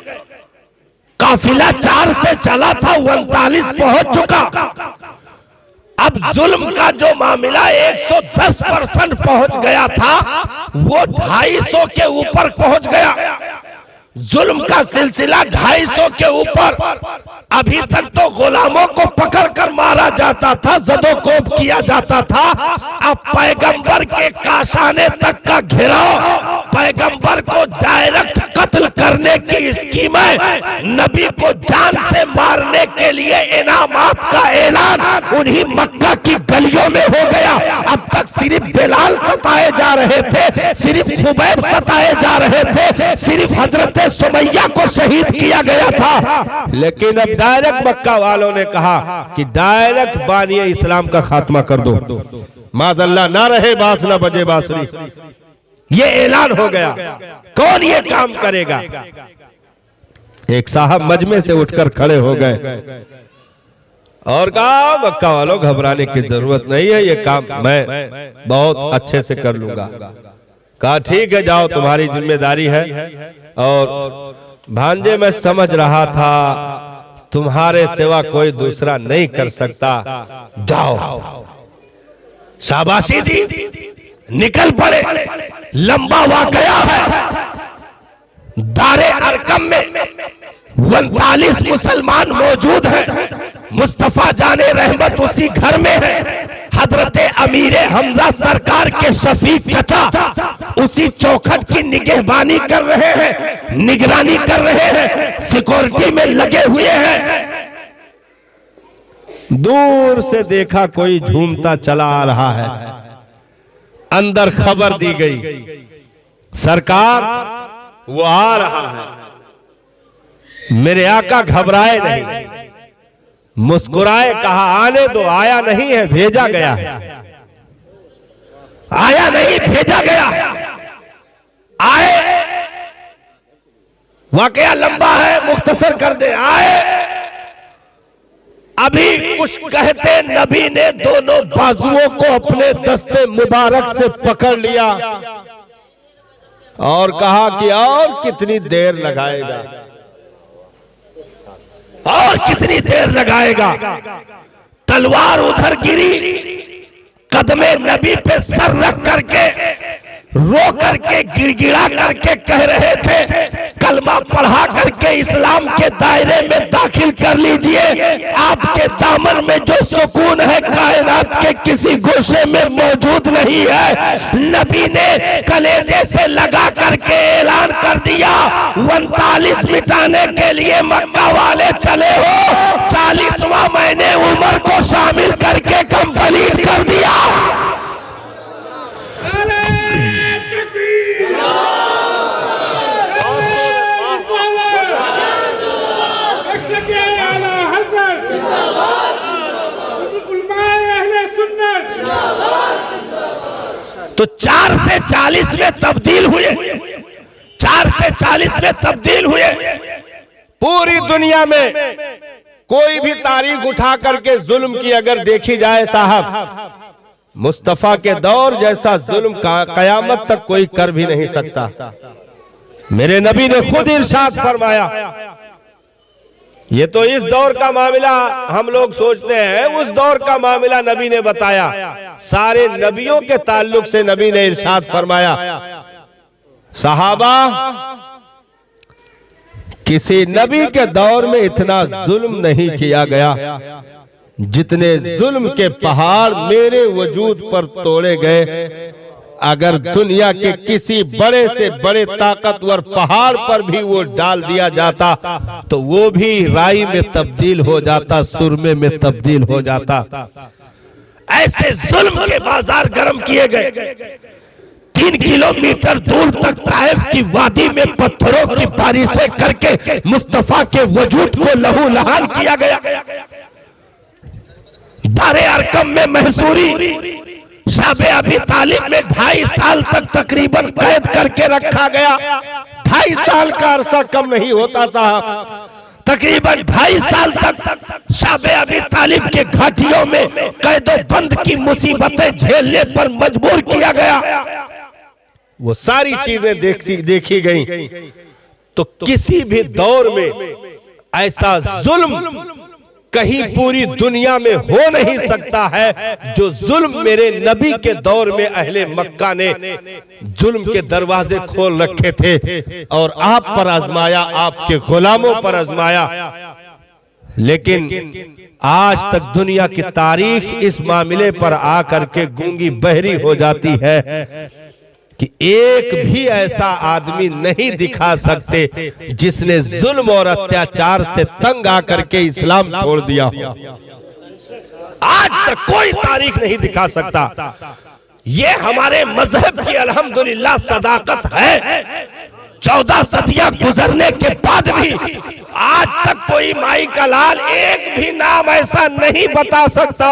काफिला 4 से चला था 39 पहुंच चुका। अब जुल्म का जो मामला 110% पहुंच गया था वो 250 के ऊपर पहुंच गया। जुल्म का सिलसिला 250 के ऊपर। अभी तक तो गुलामों को पकड़कर मारा जाता था, जदोकोब किया जाता था। अब पैगंबर के काशाने तक का घेराव, पैगंबर को डायरेक्ट कत्ल करने की स्कीमें, नबी को जान से मारने के लिए इनामात का ऐलान उन्हीं मक्का की गलियों में हो गया। अब तक सिर्फ बिलाल सताए जा रहे थे, सिर्फ खुबैब सताए जा रहे थे, सिर्फ हजरत सुमैया को शहीद किया गया था। लेकिन अब डायरेक्ट मक्का वालों ने कहा कि डायरेक्ट बानिए इस्लाम का खात्मा कर दो, माज़अल्लाह ना रहे बांस ना बजे बांसुरी। ये ऐलान हो गया। कौन ये काम करेगा? एक साहब मजमे से उठकर खड़े हो गए और कहा मक्का वालों घबराने की जरूरत नहीं है, ये काम मैं बहुत अच्छे से कर लूंगा। कहा ठीक है जाओ, तुम्हारी जिम्मेदारी है। और भांजे मैं समझ रहा था तुम्हारे सिवा कोई दूसरा नहीं कर सकता, जाओ। शाबाशी दी, निकल पड़े। लंबा वाकया है। दारे अरकम में 39 मुसलमान मौजूद हैं। मुस्तफा जाने रहमत उसी घर में है। हजरत अमीरे हमजा सरकार के शफीक चचा उसी चौखट की निगहबानी कर रहे हैं, निगरानी कर रहे हैं, सिक्योरिटी में लगे हुए हैं। दूर से देखा कोई झूमता चला आ रहा है। अंदर खबर दी गई, सरकार वो आ रहा है। मेरे आका घबराए नहीं, मुस्कुराए, कहा आने दो, आया नहीं है भेजा गया है। आया नहीं भेजा गया। आए, वाकया लंबा है, मुख्तसर कर दे। आए, अभी कुछ कहते नबी ने दोनों बाजुओं को अपने दस्ते मुबारक से पकड़ लिया और कहा कि और कितनी देर लगाएगा, और कितनी देर लगाएगा। तलवार उधर गिरी, कदमे नबी पे सर रख करके रो करके गिड़गिड़ा करके कह रहे थे, कलमा पढ़ा करके इस्लाम के दायरे में दाखिल कर लीजिए। आपके दामन में जो सुकून है कायनात के किसी गोशे में मौजूद नहीं है। नबी ने कलेजे से लगा करके ऐलान कर दिया, 39 मिटाने के लिए मक्का वाले चले हो, 40वां महीने उम्र को शामिल करके कंप्लीट कर दिया। तो 4 से 40 में तब्दील हुए, 4 से 40 में तब्दील हुए। पूरी दुनिया में कोई भी तारीख उठा करके जुल्म की अगर देखी जाए साहब, मुस्तफा के दौर जैसा जुल्म का कयामत तक कोई कर भी नहीं सकता। मेरे नबी ने खुद इरशाद फरमाया, ये तो इस दौर का मामला हम लोग सोचते हैं, उस दौर का मामला नबी ने बताया। सारे नबियों के ताल्लुक से नबी ने इरशाद फरमाया, सहाबा किसी नबी के दौर में इतना जुल्म नहीं किया गया जितने जुल्म के पहाड़ मेरे वजूद पर तोड़े गए। अगर दुनिया के किसी बड़े से बड़े ताकतवर पहाड़ पर भी वो डाल दिया जाता तो वो भी राई में तब्दील हो जाता, सुरमे में तब्दील हो जाता। ऐसे जुल्म के बाजार गर्म किए गए। 3 किलोमीटर दूर तक ताइफ की वादी में पत्थरों की बारिशें करके मुस्तफा के वजूद को लहू लहान किया गया। दारे अरकम में महसूरी शाबे अबी तालिब में 2.5 साल तक तकरीबन कैद करके रखा गया। 2.5 साल का अरसा कम नहीं होता साहब। तकरीबन 2.5 साल तक शाबे अबी तालिब के घाटियों में कैदो बंद की मुसीबतें झेलने पर मजबूर किया गया। वो सारी चीजें देखी गई। तो किसी भी दौर में ऐसा जुल्म कहीं पूरी दुनिया में हो नहीं सकता है जो जुल्म मेरे नबी के दौर में अहले मक्का ने जुल्म के दरवाजे खोल रखे थे और आप पर आजमाया, आपके गुलामों पर आजमाया। लेकिन आज तक दुनिया की तारीख इस मामले पर आकर के गूंगी बहरी हो जाती है कि एक भी ऐसा आदमी नहीं दिखा सकते जिसने जुल्म और अत्याचार से तंग आकर के इस्लाम छोड़ दिया। आज तक कोई तारीख नहीं दिखा सकता। ये हमारे मजहब की अल्हम्दुलिल्लाह सदाकत है। 14 सदियां गुजरने के बाद भी आज तक कोई माई का लाल एक भी नाम ऐसा नहीं बता सकता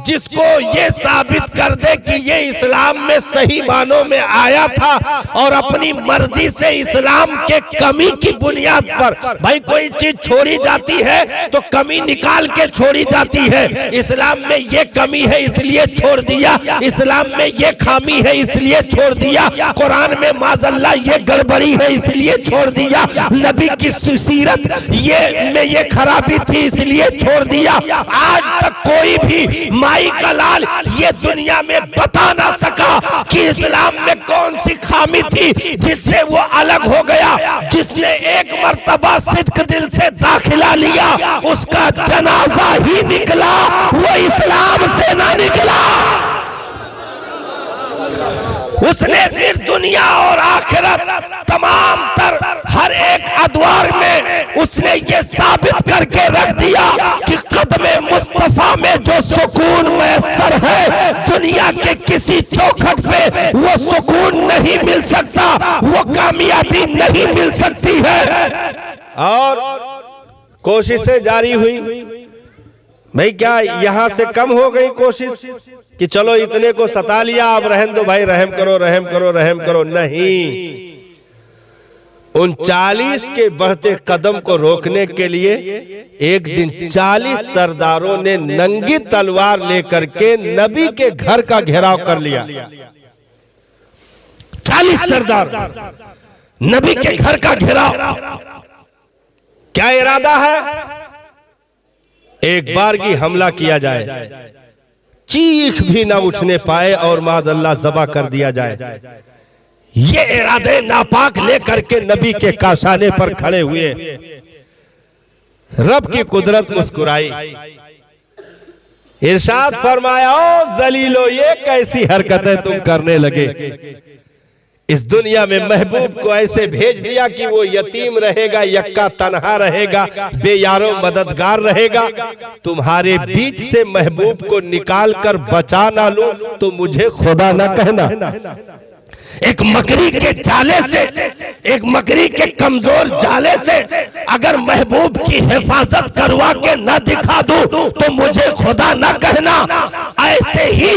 जिसको ये साबित कर दे कि ये इस्लाम में सही मानों में आया था और अपनी मर्जी से इस्लाम के कमी की बुनियाद पर, भाई कोई चीज छोड़ी जाती है तो कमी निकाल के छोड़ी जाती है। इस्लाम में ये कमी है इसलिए छोड़ दिया, इस्लाम में ये खामी है इसलिए छोड़ दिया, कुरान में माज़अल्लाह ये गड़बड़ी है इसलिए छोड़ दिया, नबी की सीरत ये खराबी थी इसलिए छोड़ दिया। आज तक कोई भी माई का लाल ये दुनिया में बता ना सका कि इस्लाम में कौन सी खामी थी जिससे वो अलग हो गया। जिसने एक मर्तबा सिद्क दिल से दाखिला लिया उसका जनाजा ही निकला, वो इस्लाम से ना निकला। उसने फिर दुनिया और आखिरत तमाम तर हर एक अदवार में उसने ये साबित करके रख दिया कि कदमे मुस्तफा में जो सुकून मैसर है दुनिया के किसी चौखट पे वो सुकून नहीं मिल सकता, वो कामयाबी नहीं मिल सकती है। और कोशिशें जारी हुई। भाई क्या यहां से कम हो गई कोशिश कि चलो इतने को सता लिया अब रहम दो भाई, रहम करो रहम करो रहम करो? नहीं, 39 के बढ़ते कदम को रोकने के लिए एक दिन 40 सरदारों ने नंगी तलवार लेकर के नबी के घर का घेराव कर लिया। 40 सरदार नबी के घर का घेराव। क्या इरादा है? एक बार की हमला किया जाए, चीख भी ना उठने पाए और माज़अल्लाह ज़बा कर दिया जाए। ये इरादे नापाक लेकर के नबी के काशाने पर खड़े हुए। रब की कुदरत मुस्कुराई, इरशाद फरमाया, ओ जलीलो ये कैसी हरकतें तुम करने लगे। इस दुनिया में महबूब को ऐसे भेज दिया कि वो यतीम रहेगा, यक्का तन्हा रहेगा, बेयारो मददगार रहेगा। तुम्हारे बीच से महबूब को निकाल कर बचा ना लूं तो मुझे खुदा ना कहना। एक मकड़ी के जाले से, एक मकड़ी के कमजोर जाले से अगर महबूब की हिफाजत करवा के न दिखा दूं तो मुझे खुदा न कहना। ऐसे ही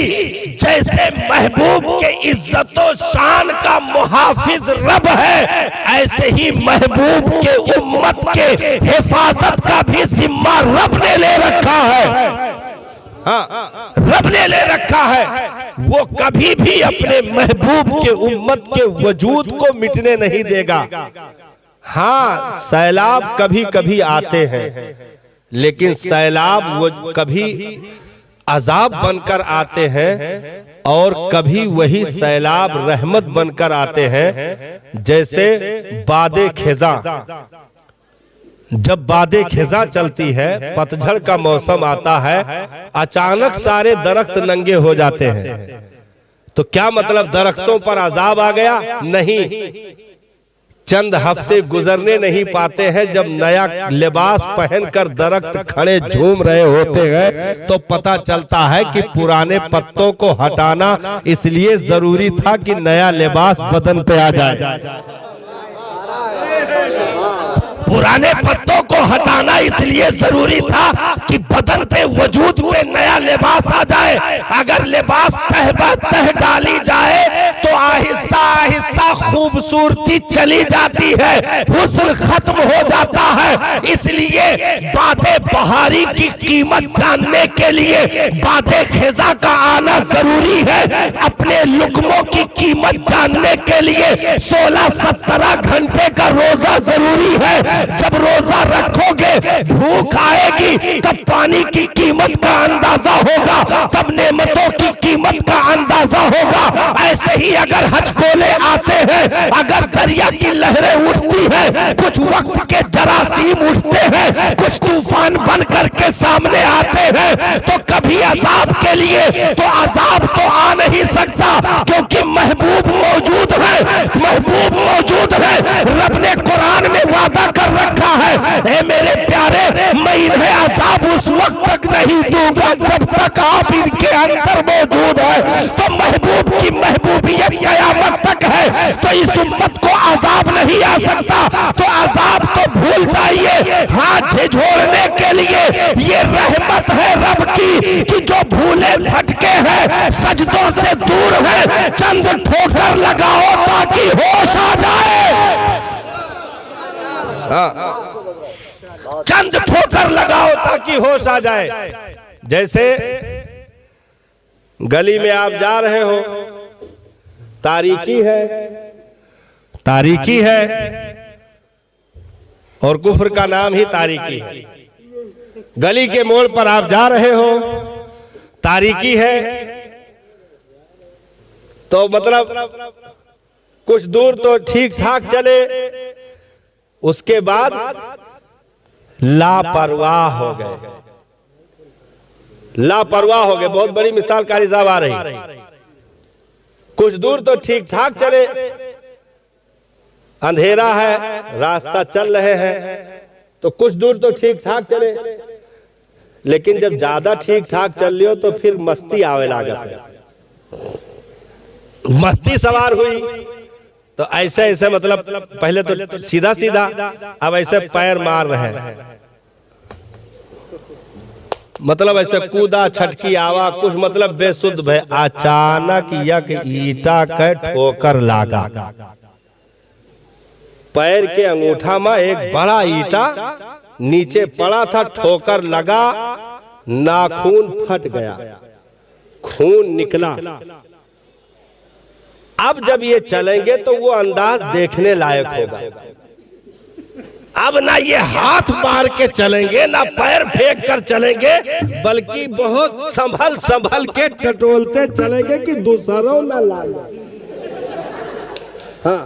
जैसे महबूब के इज्जतो शान का मुहाफिज रब है, ऐसे ही महबूब के उम्मत के हिफाजत का भी जिम्मा रब ने ले रखा है। हाँ, रब ने ले रखा है। वो कभी भी अपने महबूब के उम्मत के वजूद को मिटने नहीं देगा। हाँ, सैलाब कभी कभी आते हैं, लेकिन सैलाब वो कभी अजाब बनकर आते हैं और कभी वही सैलाब रहमत बनकर आते हैं। जैसे बादे खिजा, जब बादे खिजा चलती है, पतझड़ का मौसम आता है, अचानक सारे दरख्त नंगे हो जाते हैं। तो क्या मतलब दरख्तों पर अजाब आ गया? नहीं, चंद हफ्ते गुजरने नहीं पाते हैं, जब नया लिबास पहनकर दरख्त खड़े झूम रहे होते हैं तो पता चलता है कि पुराने पत्तों को हटाना इसलिए जरूरी था कि नया लिबास बदन पे आ जाए। पुराने पत्तों को हटाना इसलिए जरूरी था कि बदन पे वजूद पे नया लिबास आ जाए। अगर लिबास तह डाली जाए तो आहिस्ता आहिस्ता खूबसूरती चली जाती है, हुस्न खत्म हो जाता है। इसलिए बादे बहारी की कीमत जानने के लिए बादे खिजा का आना जरूरी है। अपने लुकमों की कीमत जानने के लिए 16-17 घंटे का रोजा जरूरी है। जब रोजा रखोगे, भूख आएगी तब पानी की कीमत का अंदाजा होगा, तब नेमतों की कीमत का अंदाजा होगा। ऐसे ही अगर हजकोले आते हैं, अगर दरिया की लहरें उठती हैं, कुछ वक्त के जरासीम उठते हैं, कुछ तूफान बन करके सामने आते हैं, तो कभी अजाब के लिए तो अजाब तो आ नहीं सकता, क्योंकि महबूब मौजूद है, महबूब मौजूद है। रब ने कुरान में वादा कर रखा है, ए मेरे प्यारे, मैं इन्हें अजाब उस वक्त तक नहीं दूंगा जब तक आप इनके अंदर मौजूद है। तो महबूब की महबूबियत कयामत तक है, तो इस उम्मत को अजाब नहीं आ सकता। तो अजाब तो भूल जाइए, हाथ झिझोड़ने के लिए ये रहमत है रब की कि जो भूले भटके हैं, सजदों से दूर है, चंद ठोकर लगाओ ताकि होश आ जाए। चंद ठोकर लगाओ ताकि होश आ जाए। जैसे गली में आप जा रहे हो, तारीकी है, तारीकी है, और कुफ्र का नाम ही तारीकी है। गली के मोड़ पर आप जा रहे हो, तारीकी है, तो मतलब कुछ दूर तो ठीक ठाक चले, उसके बाद लापरवाह हो गए, लापरवाह हो गए। बहुत बड़ी मिसाल कारी साहब आ रही। कुछ दूर तो ठीक ठाक चले, अंधेरा है, रास्ता चल रहे हैं, तो कुछ दूर तो ठीक ठाक चले, लेकिन जब ज्यादा ठीक ठाक चल लियो तो फिर मस्ती आवे लागत है। मस्ती सवार हुई तो ऐसे ऐसे मतलब पहले तो सीधा सीधा, अब ऐसे पैर मार रहे हैं, मतलब ऐसे कूदा छटकी आवा, कुछ मतलब बेसुध भय। अचानक यक ईटा के ठोकर लागा, पैर के अंगूठा में एक बड़ा ईटा नीचे पड़ा था, ठोकर लगा, नाखून फट गया, खून निकला। अब जब ये चलेंगे तो वो अंदाज देखने लायक होगा। अब ना ये हाथ मार के चलेंगे, ना पैर फेंक कर चलेंगे, बल्कि बहुत संभल संभल के टटोलते चलेंगे कि दूसरों न लाए। हाँ,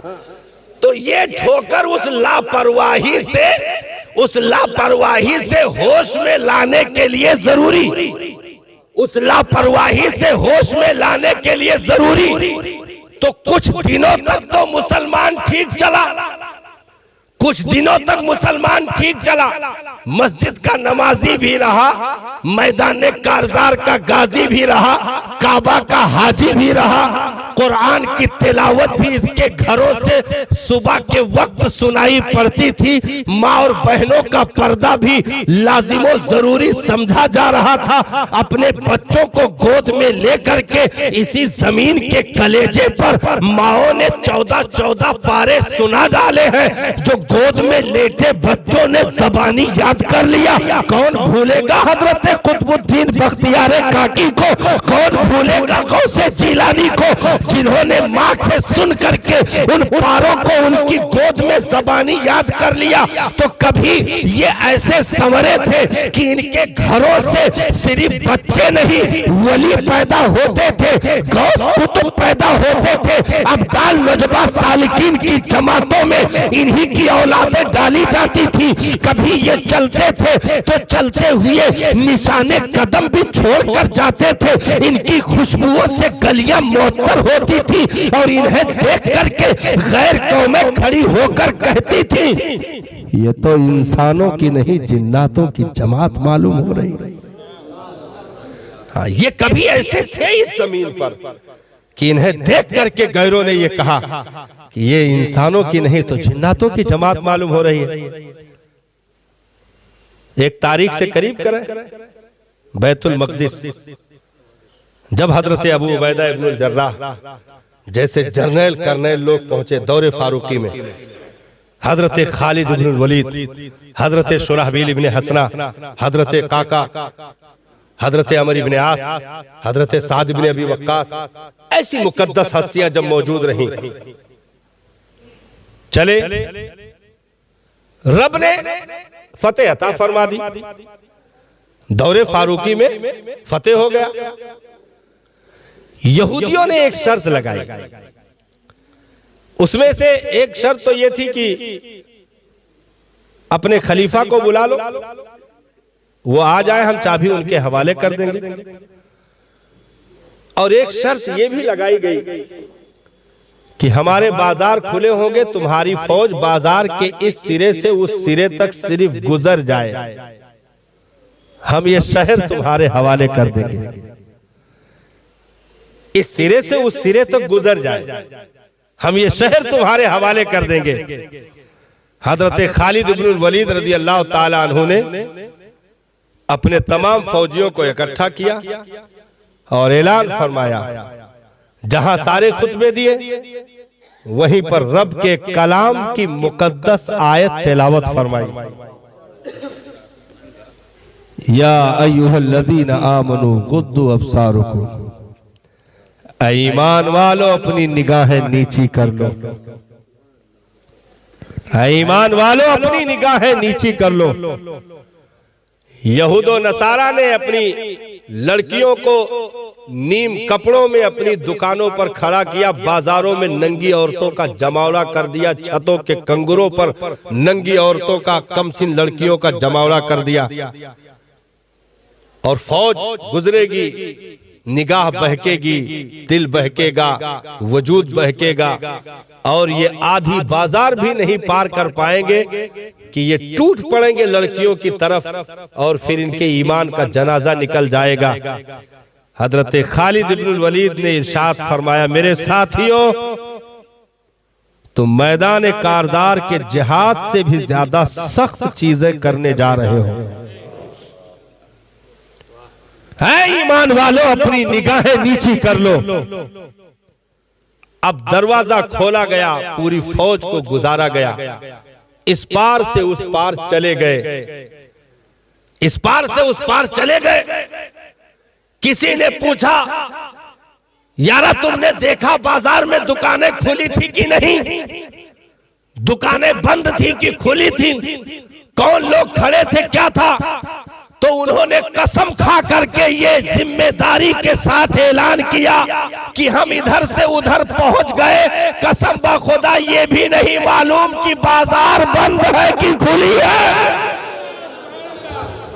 तो ये ठोकर उस लापरवाही से होश में लाने के लिए जरूरी, उस लापरवाही से होश में लाने के लिए जरूरी। तो कुछ दिनों तक तो मुसलमान ठीक चला, कुछ दिनों तक मुसलमान ठीक चला, मस्जिद का नमाजी भी रहा, मैदान कारजार का गाजी भी रहा, काबा का हाजी भी रहा, कुरान की तिलावत भी इसके घरों से सुबह के वक्त सुनाई पड़ती थी, माँ और बहनों का पर्दा भी लाजिमो जरूरी समझा जा रहा था। अपने बच्चों को गोद में लेकर के इसी जमीन के कलेजे पर माओ ने 14-14 पारे सुना डाले हैं, जो गोद में लेटे बच्चों ने ज़बानी याद कर लिया। कौन भूलेगा हजरत कुतुबुद्दीन बख्तियार काकी को, कौन भूलेगा गौसे जिलानी को, जिन्होंने माँ से सुन करके उन पारों को उनकी गोद में ज़बानी याद कर लिया। तो कभी ये ऐसे संवरे थे कि इनके घरों से सिर्फ बच्चे नहीं, वली पैदा होते थे, गौस कुतुब पैदा होते थे। अब्दाल नजबा सालिकीन की जमातों में इन्हीं की औलादें डाली जाती थी। कभी ये चलते थे तो चलते हुए निशाने कदम भी छोड़कर जाते थे। इनकी खुशबुओं से गलियां मुअत्तर होती थी और इन्हें देख करके गैर कौमें खड़ी होकर कहती थी, ये तो इंसानों की नहीं जिन्नातों की जमात मालूम हो रही। हाँ, ये कभी ऐसे थे इस जमीन पर कि इन्हें देख करके गैरों ने ये कहा कि ये इंसानों की नहीं तो जिन्नातों की जमात मालूम हो रही है। एक तारीख से करीब करें, बैतुल मक़दिस, जब हजरत अबू उबैदा इब्नुल जर्राह जैसे जर्नैल कर्नैल लोग पहुंचे दौरे फारूकी में, हजरत खालिद इब्नुल वलीद, हजरत शुराहबील इब्ने हसना, हजरत काका, हजरत अमर इब्ने आस, हजरत साद इब्ने अबी वक्कास, ऐसी मुकद्दस हस्तियां जब मौजूद रहीं, चले रब ने फतेह अता फरमा दी, दौरे फारूकी में फतेह हो गया। यहूदियों ने एक शर्त लगाई, उसमें से एक शर्त तो यह थी कि अपने खलीफा को बुला लो, वो आ जाए, हम चाबी उनके हवाले कर देंगे। और एक शर्त यह भी लगाई गई कि हमारे बाजार खुले होंगे, तुम्हारी फौज बाजार के इस सिरे से उस सिरे तक सिर्फ गुजर जाए, हम ये शहर तुम्हारे हवाले कर देंगे। इस सिरे से उस सिरे तक गुजर जाए, हम ये शहर तुम्हारे हवाले कर देंगे। हजरत खालिद इब्नुल वलीद रजी अल्लाह ताला अन्हु ने अपने तमाम फौजियों को इकट्ठा किया और ऐलान फरमाया, जहां सारे खुतबे दिए वहीं पर रब के कलाम की मुकद्दस आयत तिलावत फरमाई। या अय्युहल्लज़ीना आमनू गुद्दू अब्सारकुम, ईमान वालों अपनी निगाहें नीची कर लो, ईमान वालों अपनी निगाहें नीची कर लो। यहूदो नसारा ने अपनी लड़कियों को नीम कपड़ों में अपनी दुकानों पर खड़ा किया, बाजारों में नंगी औरतों का जमावड़ा कर दिया, छतों के कंगरों पर नंगी औरतों का, कमसिन लड़कियों का जमावड़ा कर दिया। और फौज गुजरेगी, निगाह बहकेगी, दिल बहकेगा, वजूद बहकेगा, और ये आधी बाजार भी नहीं पार कर पाएंगे कि ये टूट पड़ेंगे लड़कियों की तरफ, और फिर इनके ईमान का जनाजा निकल जाएगा। हजरत खालिद इब्नुल वलीद ने इरशाद फरमाया, मेरे साथियों, तुम मैदान कारदार के जिहाद से भी ज्यादा सख्त चीजें करने जा रहे हो। है ईमान वालों, अपनी निगाहें नीची कर लो। अब दरवाजा खोला गया, पूरी फौज को गुजारा गया, इस पार से उस पार चले गए, इस पार से उस पार चले गए। किसी ने पूछा, यारा तुमने देखा बाजार में दुकानें खुली थी कि नहीं, दुकानें बंद थी कि खुली थी, कौन लोग खड़े थे, क्या था? तो उन्होंने कसम खा करके ये जिम्मेदारी के साथ ऐलान किया कि हम इधर से उधर पहुंच गए, कसम बखुदा ये भी नहीं मालूम कि बाजार बंद है कि खुली है,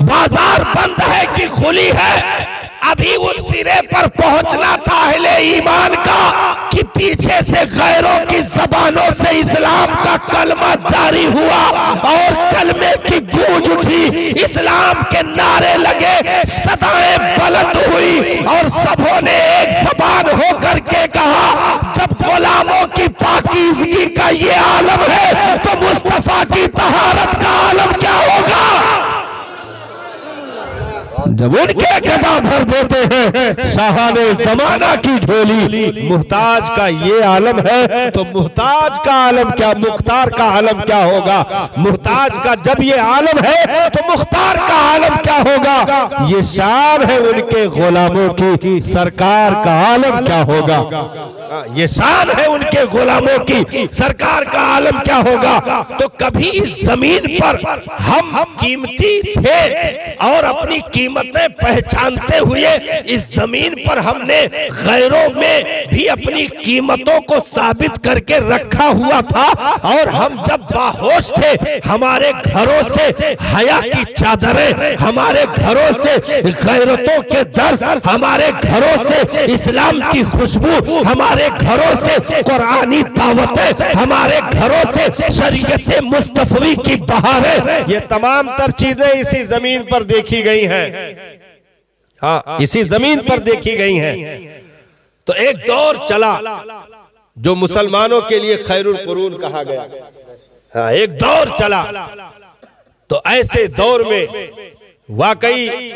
बाजार बंद है कि खुली है। अभी उस सिरे पर पहुंचना था अहले ईमान का कि पीछे से गैरों की जबानों से इस्लाम का कलमा जारी हुआ और कलमे की गूंज उठी, इस्लाम के नारे लगे, सदाएं बुलंद हुई और सबों ने एक जबान होकर के कहा, जब गुलामों की पाकीज़गी का ये आलम है तो मुस्तफा की तहारत का आलम क्या होगा। जब उनके गदा भर देते हैं शाहाने जमाना की झोली, मुहताज का ये आलम है तो मुहताज का आलम क्या, मुख्तार का आलम क्या होगा। मुहताज का जब ये आलम है तो मुख्तार का आलम क्या होगा। ये शान है उनके गुलामों की, सरकार का आलम क्या होगा। ये शान है उनके गुलामों की, सरकार का आलम क्या होगा। तो कभी इस जमीन पर हम कीमती थे और अपनी कीमतें पहचानते हुए इस जमीन पर हमने गैरों में भी अपनी कीमतों को साबित करके रखा हुआ था। और हम जब बाहोश थे, हमारे घरों से हया की चादरें, हमारे घरों से गैरतों के दर्द, हमारे घरों से इस्लाम की खुशबू, हमारे घरों से कुरानी दावतें, हमारे घरों से शरीयत मुस्तफवी की बहारें, ये तमाम तर चीजें इसी जमीन पर देखी गई हैं। हाँ, इसी जमीन पर देखी गई हैं। तो एक दौर चला जो मुसलमानों के लिए खैरुल कुरून कहा गया। हाँ, एक दौर चला। तो ऐसे दौर में वाकई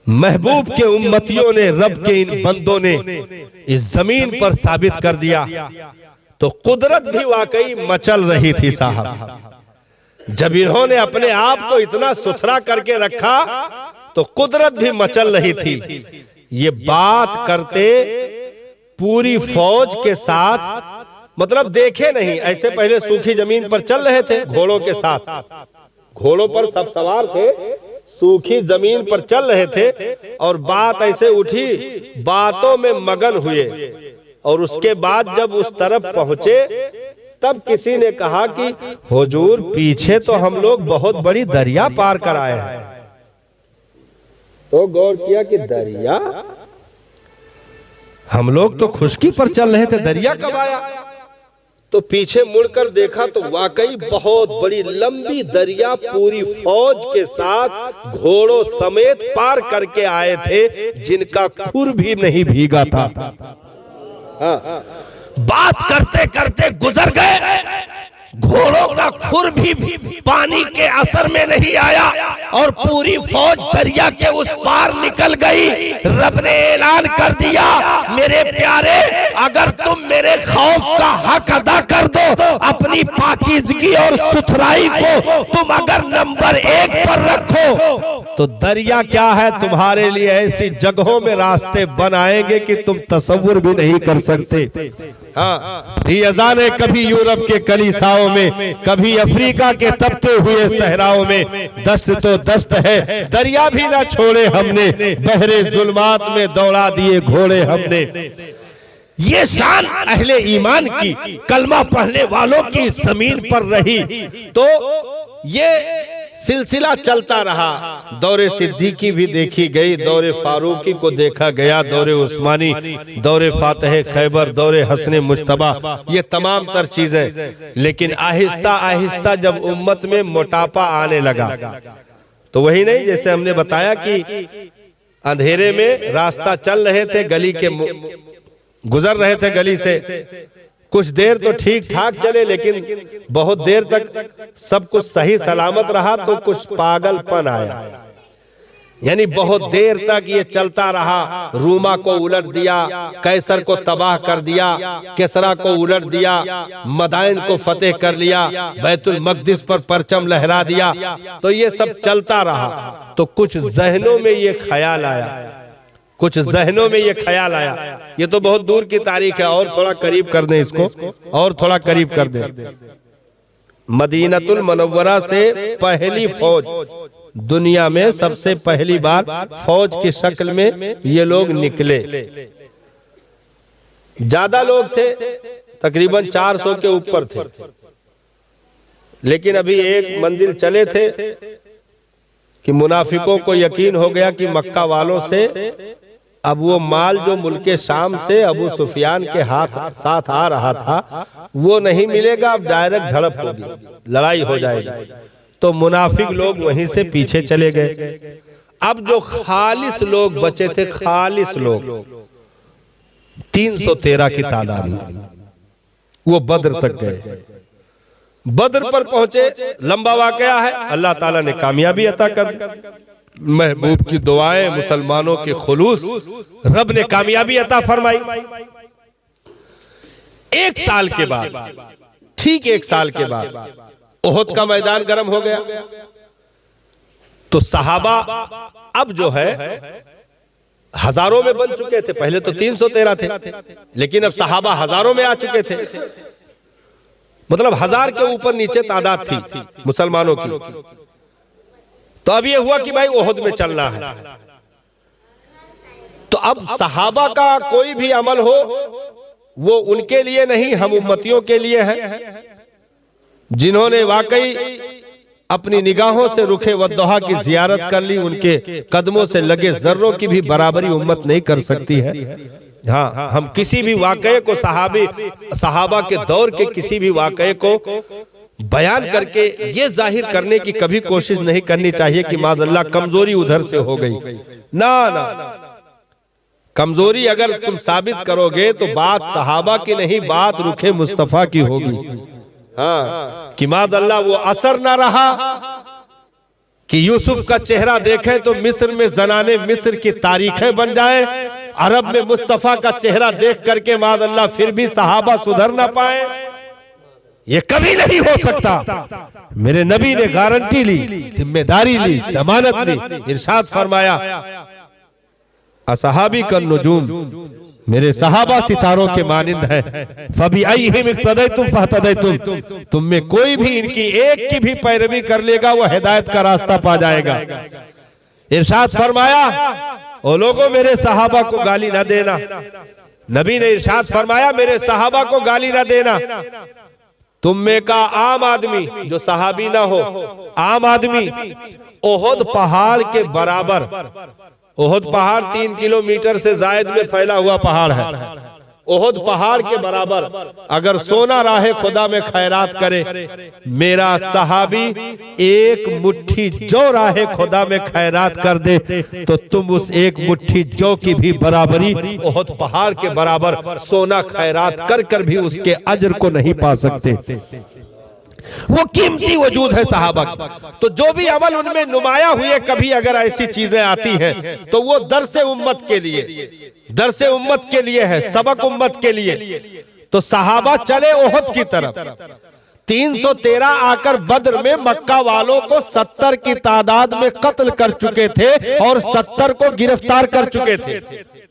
महबूब के उम्मतियों ने, रब के इन बंदों ने इस जमीन पर साबित कर दिया। तो कुदरत भी वाकई मचल रही थी साहब। जब इन्होंने अपने आप को इतना सुथरा करके रखा तो कुदरत भी मचल रही थी। ये बात करते पूरी फौज के साथ मतलब देखे नहीं, ऐसे पहले सूखी जमीन पर चल रहे थे घोड़ों के साथ, घोड़ों पर सब सवार थे, सूखी जमीन पर चल रहे थे और बात ऐसे उठी, बातों में मगन हुए और उसके बाद जब उस तरफ पहुंचे तब किसी ने कहा कि हुजूर पीछे तो हम लोग बहुत बड़ी दरिया पार कर आए हैं। तो गौर किया कि दरिया, हम लोग तो खुशकी पर चल रहे थे, दरिया कब आया? तो पीछे मुड़कर देखा तो वाकई बहुत बड़ी लंबी दरिया पूरी फौज के साथ घोड़ों समेत पार करके आए थे, जिनका खुर भी नहीं भीगा था। हाँ। बात करते करते गुजर गए, घोड़ों का खुर भी पानी के असर में नहीं आया और पूरी फौज दरिया के उस पार निकल गई। रब ने ऐलान कर दिया, मेरे प्यारे, अगर तुम मेरे खौफ का हक अदा कर दो, अपनी पाकीज़गी और सुथराई को तुम अगर नंबर 1 पर रखो, तो दरिया क्या है तुम्हारे लिए ऐसी जगहों में रास्ते बनाएंगे कि तुम तसव्वुर भी नहीं कर सकते। हाँ, दी अज़ाने कभी यूरोप के कलीसाओं में, कभी अफ्रीका के तपते हुए सहराओं में, दस्त तो दस्त है, दरिया भी ना छोड़े हमने, बहरे जुल्मात में दौड़ा दिए घोड़े हमने। ये शान अहले ईमान की, कलमा पढ़ने वालों की जमीन पर रही। तो ये सिलसिला चलता रहा, दौरे सिद्दीकी भी देखी गई, दौरे फारूकी को देखा गया, दौरे उस्मानी, दौरे फातह खैबर, दौरे हसन मुज्तबा, ये तमाम तर चीजें। लेकिन आहिस्ता आहिस्ता जब उम्मत में मोटापा आने लगा, तो वही नहीं, जैसे हमने बताया कि अंधेरे में रास्ता चल रहे थे, गली के गुजर रहे थे गली से, कुछ देर तो ठीक ठाक चले, लेकिन बहुत देर तक सब कुछ सही सलामत रहा तो कुछ पागलपन आया। यानी बहुत देर तक ये चलता रहा, रूमा को उलट दिया, कैसर को तबाह कर दिया, किसरा को उलट दिया, मदाइन को फतेह कर लिया, बैतुल मक़दिस पर परचम लहरा दिया। तो ये सब चलता रहा। तो कुछ जहनों में ये ख्याल आया, कुछ जहनों में ये ख्याल आया, ये तो बहुत दूर की तारीख है, और थोड़ा करीब कर दें इसको, और थोड़ा करीब कर दें। मदीनतुल मुनव्वरा से पहली फौज, दुनिया में सबसे पहली बार फौज की शक्ल में ये लोग निकले। ज्यादा लोग थे, तकरीबन 400 के ऊपर थे, लेकिन अभी एक मंजिल चले थे कि मुनाफिकों को यकीन हो गया कि मक्का वालों से अब वो माल जो मुल्के शाम से अबू सुफियान के साथ आ रहा था वो नहीं मिलेगा, अब डायरेक्ट झड़प होगी, लड़ाई हो जाएगी। तो मुनाफिक लोग वहीं से पीछे चले गए। अब जो खालिस लोग बचे थे, खालिस लोग 313 की तादाद में, वो बद्र तक गए। बद्र पर पहुंचे, लंबा वाकया है, अल्लाह ताला ने कामयाबी अता कर दी। महबूब की दुआएं, मुसलमानों के खुलूस, रब ने कामयाबी अता फरमाई। एक साल के बाद, ठीक एक साल के बाद ओहद का मैदान गर्म हो गया। तो सहाबा अब जो है हजारों में बन चुके थे, पहले तो 313 थे, लेकिन अब सहाबा हजारों में आ चुके थे। मतलब 1000 के ऊपर नीचे तादाद थी मुसलमानों की। तो अब ये हुआ कि भाई ओहद में चलना है। तो अब सहाबा का कोई भी अमल हो वो उनके लिए नहीं, हम उम्मतियों के लिए है, जिन्होंने वाकई अपनी निगाहों से रुखे वद्दुहा की जियारत कर ली, उनके कदमों से लगे जर्रों की भी बराबरी उम्मत नहीं कर सकती है। हाँ, हम किसी भी वाकये को सहाबा के दौर के किसी भी वाकये को बयान करके ये जाहिर करने की कभी कोशिश नहीं करनी चाहिए कि माज़अल्लाह कमजोरी उधर से हो गई। ना ना, कमजोरी अगर तुम साबित करोगे तो बात सहाबा की नहीं, बात रुखे मुस्तफा की होगी। हाँ, कि माज़अल्लाह वो असर ना रहा कि यूसुफ का चेहरा देखें तो मिस्र में जनाने मिस्र की तारीखें बन जाए, अरब में मुस्तफा का चेहरा देख करके माज़अल्लाह फिर भी सहाबा सुधर ना पाए, ये कभी नहीं हो सकता। मेरे नबी ने गारंटी ली, जिम्मेदारी ली, जमानत ली, इरशाद फरमाया असहाबी का नुजूम, मेरे सहाबा सितारों के मानिंद है। फबी अय्हिम इक्तदैतुम फहतदैतुम, तुम में कोई भी इनकी एक की भी पैरवी कर लेगा वो हिदायत का रास्ता पा जाएगा। इरशाद फरमाया, ओ लोगों मेरे सहाबा को गाली ना देना। नबी ने इरशाद फरमाया, मेरे सहाबा को गाली ना देना। तुम में का आम आदमी जो सहाबी ना हो, आम आदमी ओहद पहाड़ के बराबर, ओहद पहाड़ 3 किलोमीटर से जायद में फैला हुआ पहाड़ है, ओहद पहाड़ के बराबर अगर सोना राहे खुदा में खैरात करे, मेरा सहाबी एक मुट्ठी जौ राहे खुदा में खैरात कर दे तो तुम उस एक मुट्ठी जौ की भी बराबरी ओहद पहाड़ के बराबर सोना खैरात कर कर भी उसके अजर को नहीं पा सकते। वो कीमती वजूद है सहाबा की। तो जो भी अमल उनमें नुमाया हुए, कभी अगर ऐसी चीजें आती हैं तो वो दरसे उम्मत के लिए, दरसे उम्मत के लिए है, सबक उम्मत के लिए। तो सहाबा चले ओहद की तरफ, 313 आकर बद्र में मक्का वालों को 70 की तादाद में कत्ल कर चुके थे और 70 को गिरफ्तार कर चुके थे।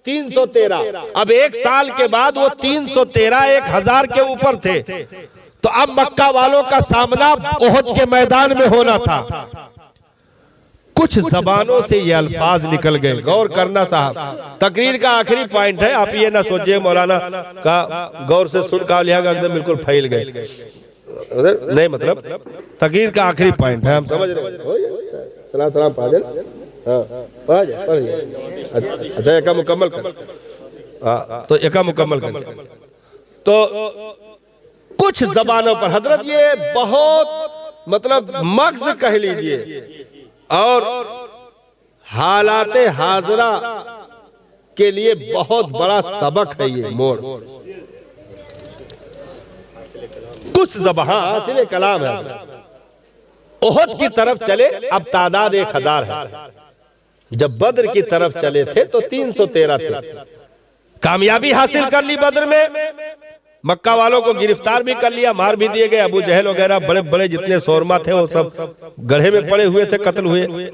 313, अब एक साल के बाद वो 313 1000 के ऊपर थे। तो अब मक्का वालों का सामना ओहद के मैदान में होना था। कुछ जबानों से ये अल्फाज निकल गए, गौर करना साहब। तकरीर का आखिरी पॉइंट है, आप ये ना सोचिए मौलाना का गौर से सुन का लिया एकदम बिल्कुल फैल गए, नहीं, मतलब तकरीर का आखिरी पॉइंट है, हम समझ रहे हैं। सलाम सलाम पाजल, अच्छा एका मुकम्मल कर, तो एका मुकम्मल कर। तो कुछ जबानों पर हजरत ये बहुत मतलब मग्ज कह लीजिए और हालाते हाजरा के लिए बहुत बड़ा सबक है ये मोड़। कुछ जबान हासिल कलाम है। ओहद की तरफ चले, अब तादाद 1000 है। जब बद्र की तरफ चले थे तो 313 थे। कामयाबी हासिल कर ली बद्र में, मक्का वालों को गिरफ्तार भी कर लिया, मार भी दिए गए। अबू जहल वगैरह बड़े बड़े जितने शोरमा थे वो सब गढ़े में पड़े हुए थे, कत्ल हुए,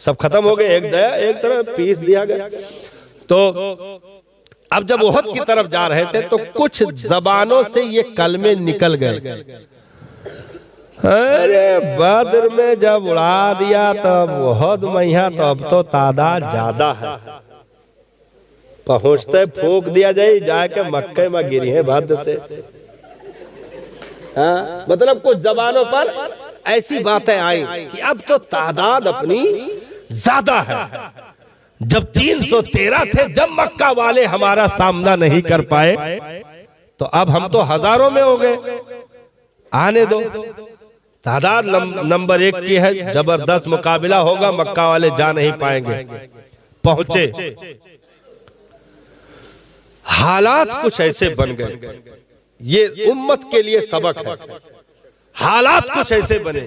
सब खत्म हो गए, एक तरफ पीस दिया गया। तो अब जब ओहद की तरफ जा रहे थे तो कुछ जबानों से ये कलमे निकल गए, अरे बद्र में जब उड़ा दिया तब ओहद में यहाँ तो अब तो तादाद ज्यादा है, पहुंचते फूक दिया जाए जाके मक्के में गिरी है भद्र से। मतलब कुछ जबानों पर ऐसी बातें आई कि अब तो तादाद अपनी ज्यादा है। जब 313 थे, जब मक्का वाले हमारा सामना नहीं कर पाए तो अब हम तो हजारों में हो गए, आने दो। तादाद नंबर 1 की है, जबरदस्त मुकाबला होगा, मक्का वाले जा नहीं पाएंगे। पहुंचे, हालात कुछ ऐसे बन गए, ये उम्मत के लिए सबक है। हालात कुछ ऐसे बने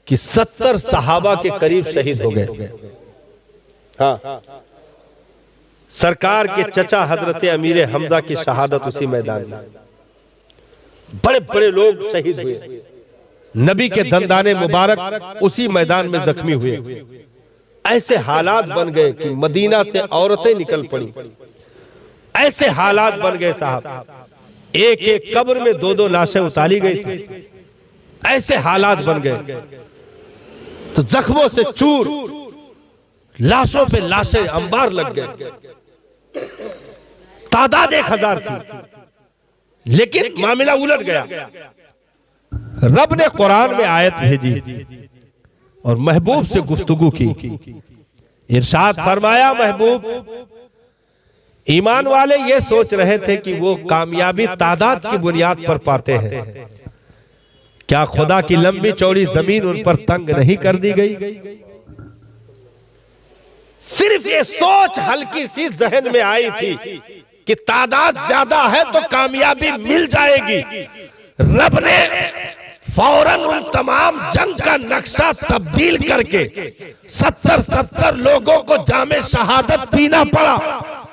कि 70 सहाबा के करीब शहीद हो गए। हाँ, सरकार के चचा हजरत अमीर हमजा की शहादत उसी मैदान में, बड़े बड़े लोग शहीद हुए। नबी के दंदाने मुबारक उसी मैदान में जख्मी हुए। ऐसे हालात बन गए कि मदीना से औरतें निकल पड़ी। ऐसे हालात बन गए साहब, एक एक कब्र में 2-2 लाशें उतारी गई थी। ऐसे हालात बन गए तो जख्मों से चूर, लाशों पे लाशें अंबार लग गए। तादाद 1000 थी, लेकिन मामला उलट गया। रब ने कुरान में आयत भेजी और महबूब से गुफ्तगू की। इरशाद फरमाया, महबूब, ईमान वाले ये सोच रहे थे कि वो कामयाबी तादाद की बुनियाद पर पाते हैं। क्या खुदा की लंबी चौड़ी जमीन उन पर तंग नहीं कर दी गई? सिर्फ ये सोच हल्की सी जहन में आई थी कि तादाद ज्यादा है तो कामयाबी मिल जाएगी। रब ने फौरन उन तमाम जंग का नक्शा तब्दील करके 70 लोगों को जामे शहादत पीना पड़ा।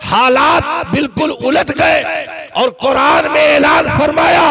हालात बिल्कुल उलट गए और कुरान में ऐलान फरमाया,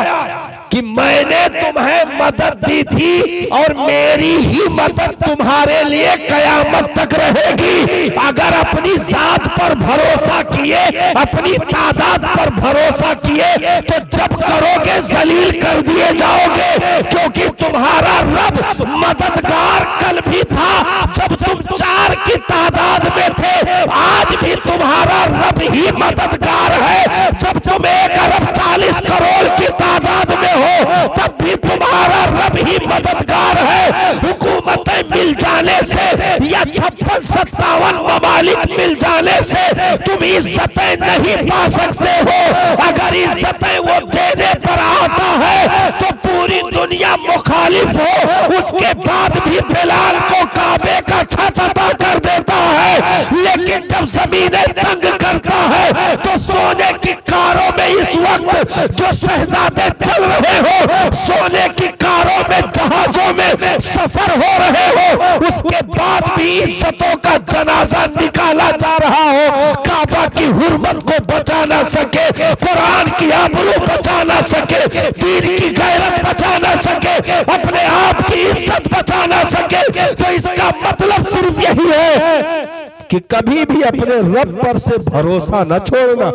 कि मैंने तुम्हें मदद दी थी और मेरी ही मदद तुम्हारे लिए कयामत तक रहेगी। अगर अपनी जात पर भरोसा किए, अपनी तादाद पर भरोसा किए, तो जब करोगे जलील कर दिए जाओगे, क्योंकि तुम्हारा रब मददगार कल भी था जब तुम 4 की तादाद में थे, आज भी तुम्हारा रब ही मददगार है। जब तुम 1 अरब 40 करोड़ की तादाद में हो, तब भी तुम्हारा रब ही मददगार है। हुकूमतें मिल जाने से या 56-57 ममालिक मिल जाने से तुम इज्जतें नहीं पा सकते हो। अगर इज्जतें वो देने पर आता है तो पूरी दुनिया मुखालिफ हो, उसके बाद भी बिलाल को काबे का छत अता कर देता है। लेकिन जब जमीनें तंग करता है तो सोने की कारों में इस वक्त जो शहजादे चल रहे हो, सोने की कारों में, जहाजों में सफर हो रहे हो, उसके बाद भी इज्जतों का जनाजा निकाला जा रहा हो, काबा की हुर्मत को बचा ना सके, कुरान की आबरू बचा ना सके, दीन की गैरत बचा ना सके, अपने आप की इज्जत बचा ना सके, तो इसका मतलब सिर्फ यही है कि कभी भी अपने रब पर से भरोसा न छोड़ना,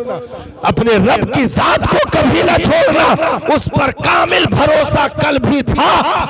अपने रब की जात को कभी न छोड़ना। उस पर कामिल भरोसा कल भी था,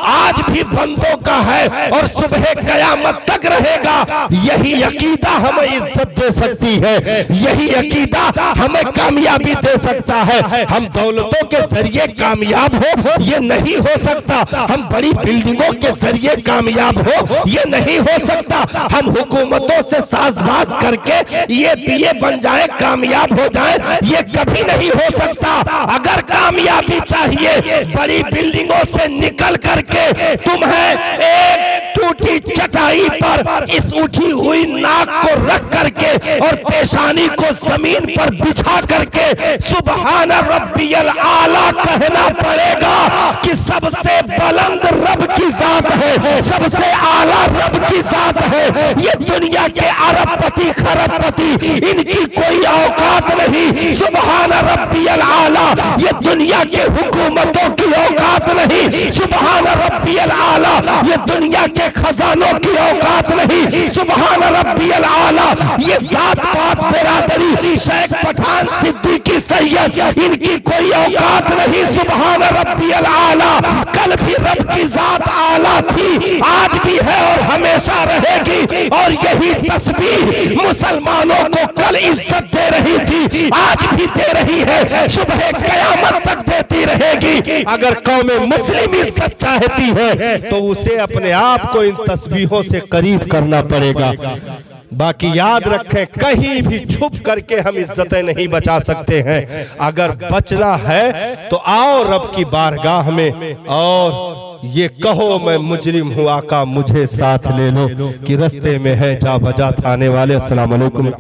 आज भी बंदों का है और सुबह कयामत तक रहेगा। यही अकीदा हमें इज्जत दे सकती है, यही अकीदा हमें कामयाबी दे सकता है। हम दौलतों के जरिए कामयाब हो ये नहीं हो सकता, हम बड़ी बिल्डिंगों के जरिए कामयाब हो ये नहीं हो सकता, हम हुकूमतों से साजबाज करके ये पिए बन जाए, कामयाब हो जाए, ये कभी नहीं हो सकता। अगर कामयाबी चाहिए, बड़ी बिल्डिंगों से निकल करके तुम्हें एक टूटी चटाई पर इस उठी हुई नाक को रख करके और पेशानी को जमीन पर बिछा करके सुबहान रब्बियल आला कहना पड़ेगा कि सबसे बुलंद रब की जात है, सबसे आला रब की जात है। ये दुनिया के अरबपति खरबपति इनकी कोई औकात नहीं। सुबहान रब्बियल आला, ये दुनिया के हुकूमतों की औकात नहीं। सुबहान रब्बियल आला, ये दुनिया के खजानों की औकात नहीं। सुबहान रब्बियल आला, ये जात पात बिरादरी शेख पठान सिद्दीकी सैयद इनकी कोई औकात नहीं। सुबहान रब्बियल आला, कल भी रब की जात आला थी, आज भी है और हमेशा रहेगी। और यही तस्बीह मुसलमानों को कल इज्जत दे रही थी, आज भी दे रही है, सुबह कयामत तक देती रहेगी। अगर कौमे मुस्लिम इज्जत चाहती है तो उसे अपने आप को इन तस्बीहों से करीब करना पड़ेगा। बाकी याद रखें, कहीं भी छुप करके हम इज्जतें नहीं बचा सकते हैं। अगर बचना है तो आओ रब की बारगाह में और ये कहो मैं मुजरिम हूँ आका मुझे साथ ले लो, कि रस्ते में है जा बजा थाने वाले। अस्सलाम वालेकुम।